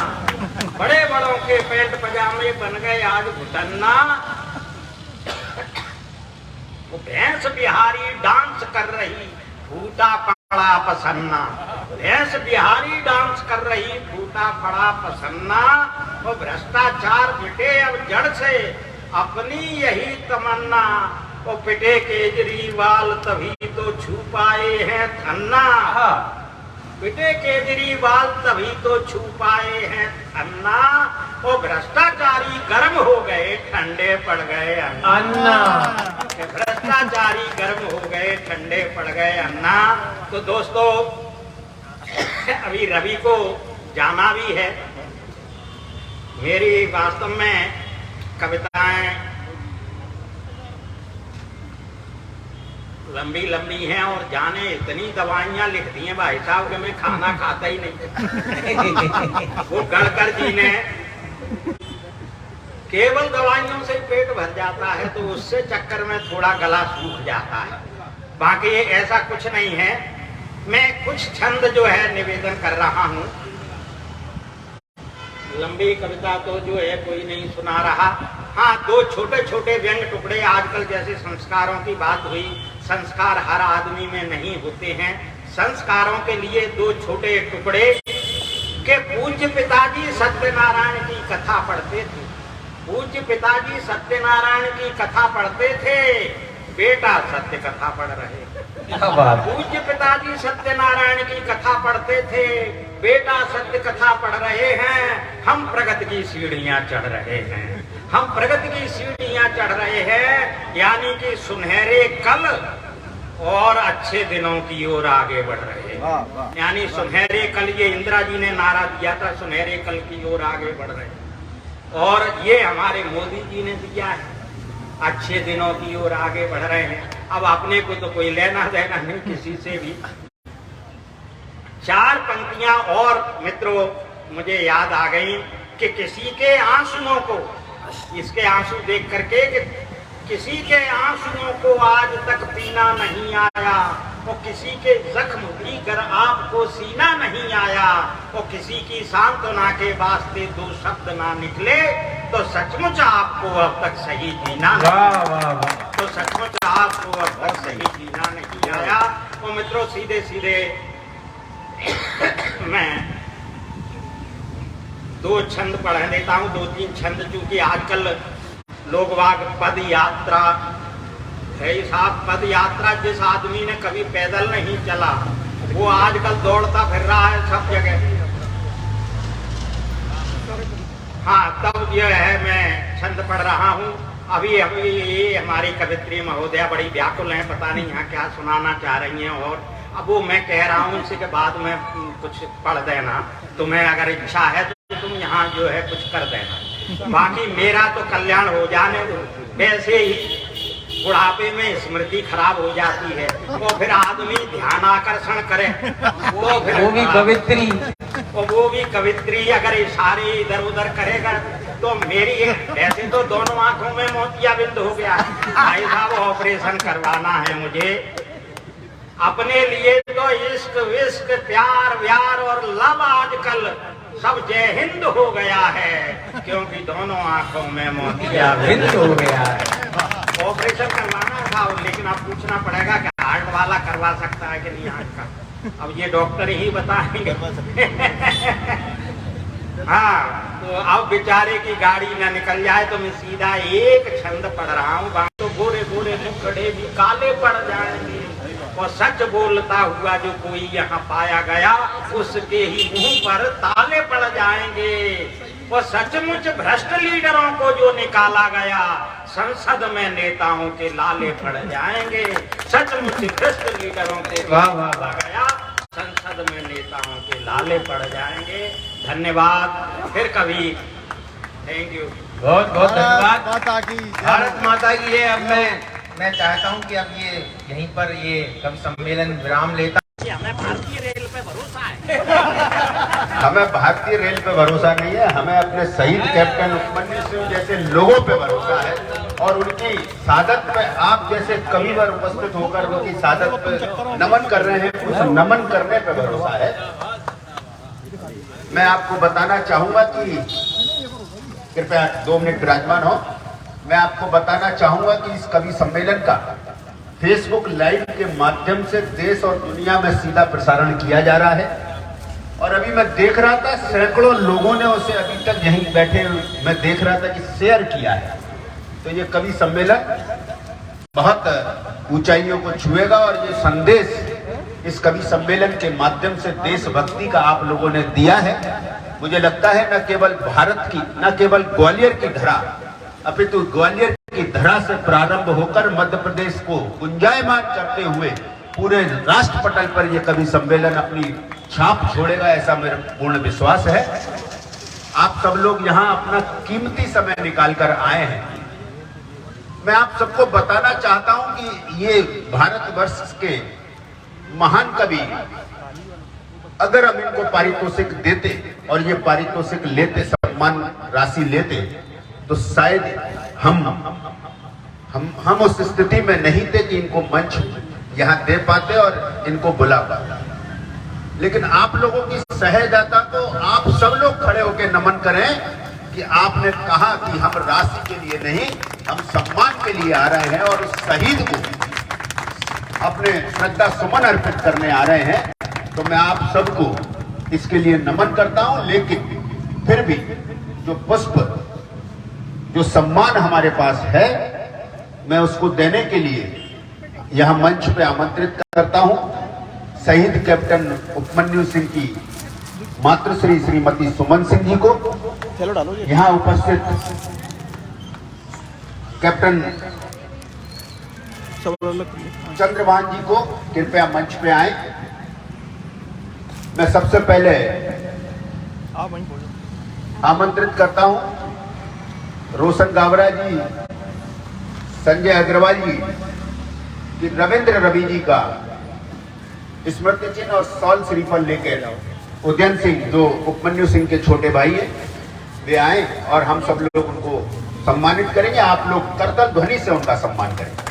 बड़े बड़ों के पैंट पजामे बन गए आज घुटन्ना। वो भैंस बिहारी डांस कर रही, फूटा पड़ा पसन्ना। भैंस बिहारी डांस कर रही, फूटा पड़ा पसन्ना। वो भ्रष्टाचार मिटे अब जड़ से, अपनी यही तमन्ना। वो पिटे केजरीवाल तभी तो छू पाए हैं धन्ना। पिटे केजरीवाल तभी तो छू पाए हैं धन्ना। वो भ्रष्टाचारी गर्म हो गए, ठंडे पड़ गए अन्ना। भ्रष्टाचारी गर्म हो गए, ठंडे पड़ गए अन्ना। तो दोस्तों, अभी रवि को जाना भी है। मेरी वास्तव में कविताएं लंबी लंबी हैं और जाने इतनी दवाइयां लिख दी हैं भाई साहब कि मैं खाना खाता ही नहीं। वो गणकर जी ने केवल दवाइयों से पेट भर जाता है, तो उससे चक्कर में थोड़ा गला सूख जाता है। बाकी ऐसा कुछ नहीं है। मैं कुछ छंद जो है निवेदन कर रहा हूं। लंबी कविता तो जो है कोई नहीं सुना रहा। हाँ, दो छोटे छोटे व्यंग टुकड़े। आजकल जैसे संस्कारों की बात हुई, संस्कार हर आदमी में नहीं होते हैं। संस्कारों के लिए दो छोटे टुकड़े के पूज्य पिताजी सत्यनारायण की कथा पढ़ते थे। पूज्य पिताजी सत्यनारायण की कथा पढ़ते थे, बेटा सत्य कथा पढ़ रहे। पूज्य पिताजी सत्यनारायण की कथा पढ़ते थे, बेटा सत्य कथा पढ़ रहे हैं। हम प्रगति की सीढ़ियां चढ़ रहे हैं, हम प्रगति की सीढ़ियां चढ़ रहे हैं। यानी कि सुनहरे कल और अच्छे दिनों की ओर आगे बढ़ रहे हैं। यानी सुनहरे कल, ये इंदिरा जी ने नारा दिया था, सुनहरे कल की ओर आगे बढ़ रहे हैं। और ये हमारे मोदी जी ने दिया है, अच्छे दिनों की ओर आगे बढ़ रहे हैं। अब अपने को तो कोई लेना देना नहीं किसी से भी। चार पंक्तियां और मित्रों मुझे याद आ गई कि किसी के आंसुओं को, इसके आंसू देख करके, कि किसी के आंसुओं को आज तक पीना नहीं आया। वो किसी के जख्म भी कर आपको सीना नहीं आया। वो किसी की सांत्वना के वास्ते दो शब्द ना निकले, तो सचमुच आपको अब तक सही जीना नहीं, तो सचमुच आपको अब तक सही जीना नहीं आया। तो मित्रों, सीधे सीधे मैं दो छंद पढ़ देता हूँ, दो तीन छंद, क्योंकि आजकल लोग वाग पद यात्रा है साहब। पद यात्रा जिस आदमी ने कभी पैदल नहीं चला, वो आजकल दौड़ता फिर रहा है सब जगह। हाँ, तब जो है मैं छंद पढ़ रहा हूँ। अभी ये हमारी कवित्री महोदया बड़ी व्याकुल हैं, पता नहीं यहाँ क्या सुनाना चाह रही हैं। और अब वो मैं कह रहा हूँ, उसी के बाद में कुछ पढ़ देना। तुम्हें अगर इच्छा है तो तुम यहाँ जो है कुछ कर देना। बाकी मेरा तो कल्याण हो जाने दो। वैसे ही बुढ़ापे में स्मृति खराब हो जाती है, वो फिर आदमी ध्यान आकर्षण करे, वो फिर वो भी कवित्री, वो भी कवित्री अगर इशारे इधर उधर करेगा तो मेरी, ऐसे तो दोनों आंखों में मोतियाबिंद हो गया। भाई साहब, ऑपरेशन करवाना है मुझे। अपने लिए तो इश्क विश्क प्यार व्यार और लव आजकल सब जय हिंद हो गया है, क्योंकि दोनों आंखों में मोतियाबिंद हो गया है। ऑपरेशन करवाना था, लेकिन अब पूछना पड़ेगा कि हार्ट वाला करवा सकता है कि नहीं हार्ट का। अब ये डॉक्टर ही बताएंगे। हाँ, तो अब बेचारे की गाड़ी न निकल जाए तो मैं सीधा एक छंद पढ़ रहा हूँ। तो गोरे गोरे मुखड़े भी काले पड़ जाएंगे, और सच बोलता हुआ जो कोई यहाँ पाया गया, उसके ही मुंह पर ताले पड़ जाएंगे। वो सचमुच भ्रष्ट लीडरों को जो निकाला गया, संसद में नेताओं के लाले पड़ जाएंगे। सचमुच भ्रष्ट लीडरों को निकाला गया, संसद में नेताओं के लाले पड़ जाएंगे। धन्यवाद, फिर कभी। Thank you. बहुत बहुत धन्यवाद। माता की भारत माता की है। अब मैं चाहता हूं कि अब ये यहीं पर ये कवि सम्मेलन विराम लेता। हमें भारतीय रेल पे भरोसा नहीं है, हमें अपने शहीद कैप्टन उपमन्यु सिंह जैसे लोगों पे भरोसा है और उनकी शहादत पे आप जैसे कविवर उपस्थित होकर उनकी शहादत पे नमन कर रहे हैं, उस नमन करने पे भरोसा है। मैं आपको बताना चाहूंगा कि कृपया 2 मिनट विराजमान हो। मैं आपको बताना चाहूंगा कि इस कवि सम्मेलन का फेसबुक लाइव के माध्यम से देश और दुनिया में सीधा प्रसारण किया जा रहा है और अभी मैं देख रहा था सैकड़ों लोगों ने उसे अभी तक यहीं बैठे मैं देख रहा था कि शेयर किया है। तो ये कवि सम्मेलन बहुत ऊंचाइयों को छुएगा और ये संदेश इस कवि सम्मेलन के माध्यम से देशभक्ति का आप लोगों ने दिया है। मुझे लगता है न केवल भारत की, न केवल ग्वालियर की धरा, अपितु ग्वालियर की धरा से प्रारंभ होकर मध्य प्रदेश को गुंजायमान करते हुए पूरे राष्ट्र पटल पर यह कवि सम्मेलन अपनी छाप छोड़ेगा, ऐसा मेरा पूर्ण विश्वास है। आप सब लोग यहाँ अपना कीमती समय निकाल कर आए हैं। मैं आप सबको बताना चाहता हूं कि ये भारतवर्ष के महान कवि, अगर हम इनको पारितोषिक देते और ये पारितोषिक लेते, सम्मान राशि लेते, तो शायद हम उस स्थिति में नहीं थे कि इनको मंच यहां दे पाते और इनको बुला पाते। लेकिन आप लोगों की सहजता को आप सब लोग खड़े होकर नमन करें कि आपने कहा कि हम राशि के लिए नहीं, हम सम्मान के लिए आ रहे हैं और उस शहीद को अपने श्रद्धा सुमन अर्पित करने आ रहे हैं। तो मैं आप सबको इसके लिए नमन करता हूं। लेकिन फिर भी जो पुष्प, जो सम्मान हमारे पास है, मैं उसको देने के लिए यहां मंच पे आमंत्रित करता हूं शहीद कैप्टन उपमन्यु सिंह की मातृश्री श्रीमती सुमन सिंह जी को, यहां उपस्थित कैप्टन चंद्रभान जी को कृपया मंच पे आए। मैं सबसे पहले आमंत्रित करता हूं रोशन गावरा जी, संजय अग्रवाल जी कि रविंद्र रवि जी का स्मृति चिन्ह और सॉल श्रीफल लेकर उदयन सिंह, जो उपमन्यु सिंह के छोटे भाई है, वे आए और हम सब लोग उनको सम्मानित करेंगे। आप लोग करतल ध्वनि से उनका सम्मान करेंगे।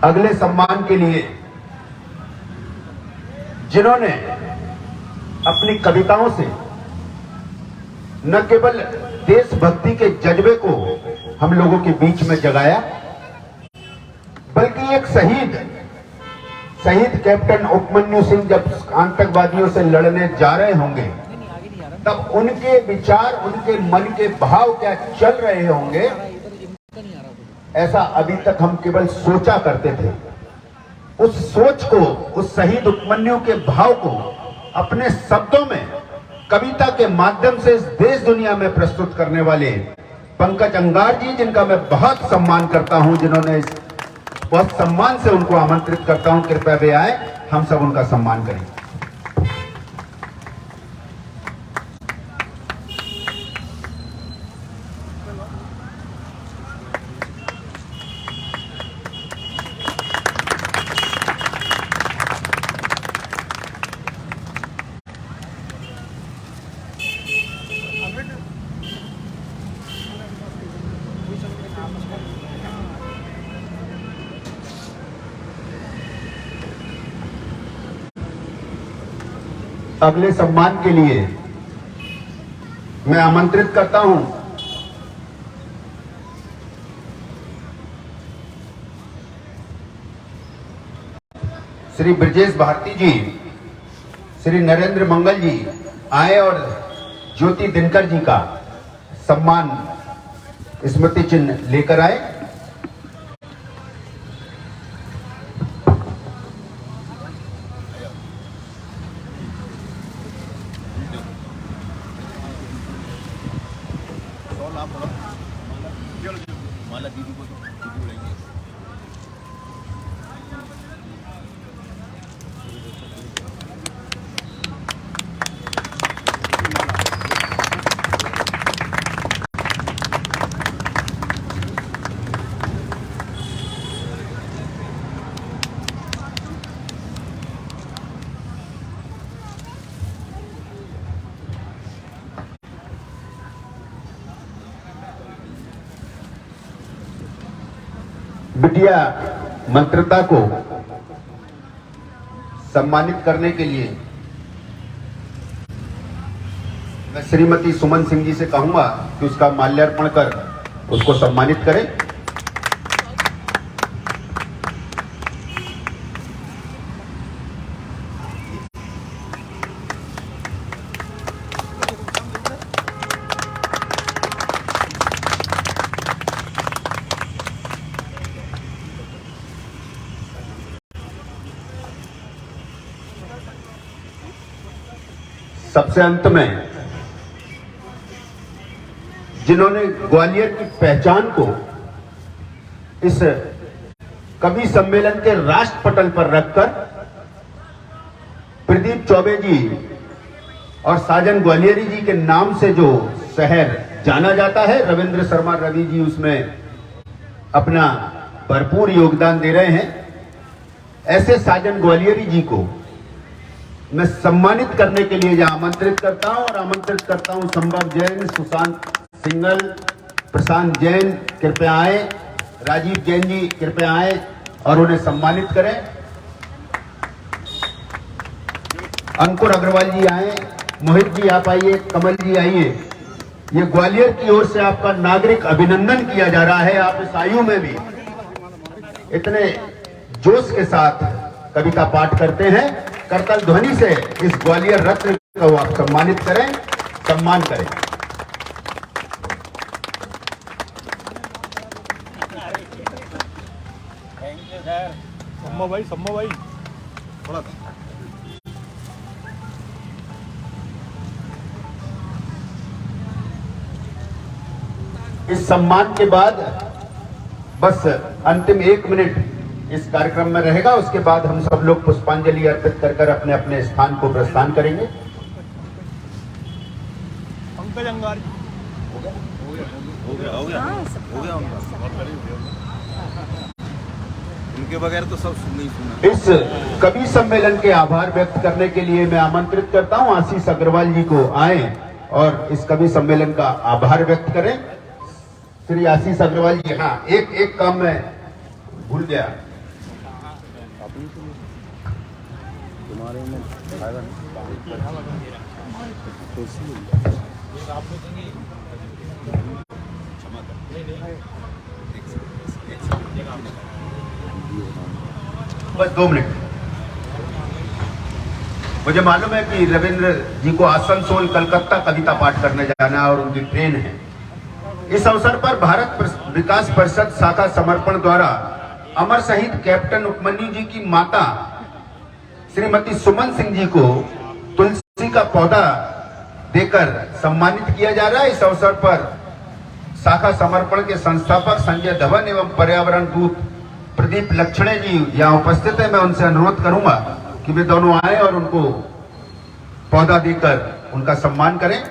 अगले सम्मान के लिए जिन्होंने अपनी कविताओं से न केवल देशभक्ति के जज्बे को हम लोगों के बीच में जगाया, बल्कि एक शहीद कैप्टन उपमन्यु सिंह जब आतंकवादियों से लड़ने जा रहे होंगे, तब उनके विचार, उनके मन के भाव क्या चल रहे होंगे, ऐसा अभी तक हम केवल सोचा करते थे। उस सोच को, उस शहीद उपमन्यु के भाव को अपने शब्दों में कविता के माध्यम से इस देश दुनिया में प्रस्तुत करने वाले पंकज अंगार जी, जिनका मैं बहुत सम्मान करता हूं, जिन्होंने बहुत सम्मान से उनको आमंत्रित करता हूं, कृपया वे आए, हम सब उनका सम्मान करें। अगले सम्मान के लिए मैं आमंत्रित करता हूं श्री ब्रजेश भारती जी, श्री नरेंद्र मंगल जी आए और ज्योति दिनकर जी का सम्मान स्मृति चिन्ह लेकर आए। बिटिया मंत्रिता को सम्मानित करने के लिए मैं श्रीमती सुमन सिंह जी से कहूंगा कि उसका माल्यार्पण कर उसको सम्मानित करें। सबसे अंत में जिन्होंने ग्वालियर की पहचान को इस कवि सम्मेलन के राष्ट्र पटल पर रखकर प्रदीप चौबे जी और साजन ग्वालियरी जी के नाम से जो शहर जाना जाता है, रविंद्र शर्मा रवि जी उसमें अपना भरपूर योगदान दे रहे हैं। ऐसे साजन ग्वालियरी जी को मैं सम्मानित करने के लिए यहाँ आमंत्रित करता हूं और आमंत्रित करता हूं संभव जैन, सुशांत सिंगल, प्रशांत जैन कृपया आए, राजीव जैन जी कृपया आए और उन्हें सम्मानित करें। अंकुर अग्रवाल जी आए, मोहित जी आप आइए, कमल जी आइए। ये ग्वालियर की ओर से आपका नागरिक अभिनंदन किया जा रहा है। आप इस आयु में भी इतने जोश के साथ कविता पाठ करते हैं। करतल ध्वनि से इस ग्वालियर रत्न को आप सम्मानित करें, सम्मान करें। सम्मा भाई थोड़ा इस सम्मान के बाद बस अंतिम 1 मिनट इस कार्यक्रम में रहेगा। उसके बाद हम सब लोग पुष्पांजलि अर्पित कर अपने अपने स्थान को प्रस्थान करेंगे। पंकज अंगार हो गया उनके बगैर तो सब नहीं सुना। इस कवि सम्मेलन के आभार व्यक्त करने के लिए मैं आमंत्रित करता हूं आशीष अग्रवाल जी को आए और इस कवि सम्मेलन का आभार व्यक्त करें। श्री आशीष अग्रवाल जी, हाँ एक काम मैं भूल गया, बस 2 मिनट। मुझे मालूम है कि रविंद्र जी को आसनसोल कलकत्ता कविता पाठ करने जाना है और उनकी ट्रेन है। इस अवसर पर भारत विकास परिषद शाखा समर्पण द्वारा अमर शहीद कैप्टन उपमन्यु जी की माता श्रीमती सुमन सिंह जी को तुलसी का पौधा देकर सम्मानित किया जा रहा है। इस अवसर पर शाखा समर्पण के संस्थापक संजय धवन एवं पर्यावरण दूत प्रदीप लक्षणे जी यहाँ उपस्थित है। मैं उनसे अनुरोध करूंगा कि वे दोनों आए और उनको पौधा देकर उनका सम्मान करें।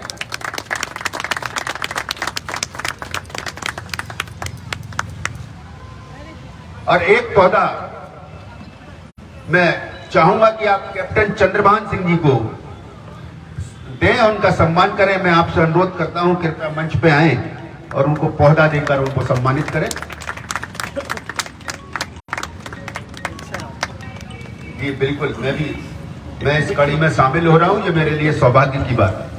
और एक पौधा मैं चाहूंगा कि आप कैप्टन चंद्रभान सिंह जी को दें, उनका सम्मान करें। मैं आपसे अनुरोध करता हूं कृपया मंच पे आए और उनको पौधा देकर उनको सम्मानित करें। जी बिल्कुल, मैं इस कड़ी में शामिल हो रहा हूं, ये मेरे लिए सौभाग्य की बात है।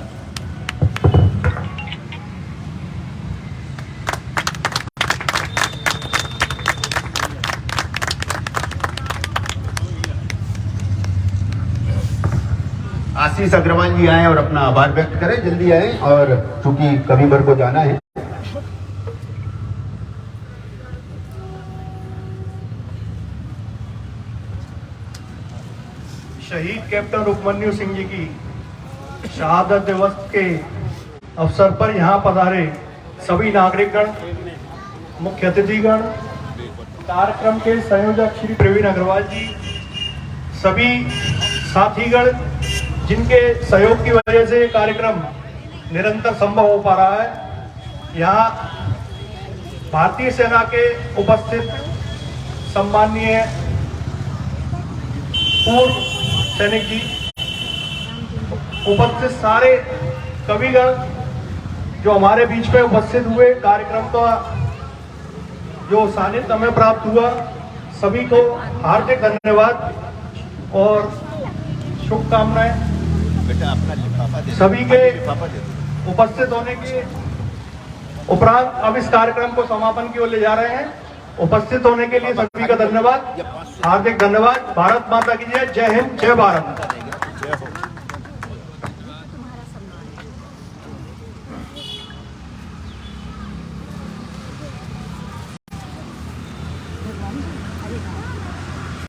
आशीष अग्रवाल जी आए और अपना आभार व्यक्त करें, जल्दी आए, और चूंकि कभी भर को जाना है। शहीद कैप्टन उपमन्यु सिंह जी की शहादत दिवस के अवसर पर यहाँ पधारे सभी नागरिकगण, मुख्य अतिथिगण, कार्यक्रम के संयोजक श्री प्रवीण अग्रवाल जी, सभी साथीगण जिनके सहयोग की वजह से कार्यक्रम निरंतर संभव हो पा रहा है। यहाँ भारतीय सेना के उपस्थित सम्माननीय पूर्व सैनिक जी, उपस्थित सारे कविगण जो हमारे बीच में उपस्थित हुए, कार्यक्रम का जो सानिध्य हमें प्राप्त हुआ, सभी को हार्दिक धन्यवाद और शुभकामनाएं। सभी के उपस्थित होने के उपरांत अब इस कार्यक्रम को समापन की ओर ले जा रहे हैं। उपस्थित होने के लिए सभी का धन्यवाद, हार्दिक धन्यवाद। भारत माता की जय। जय हिंद, जय भारत।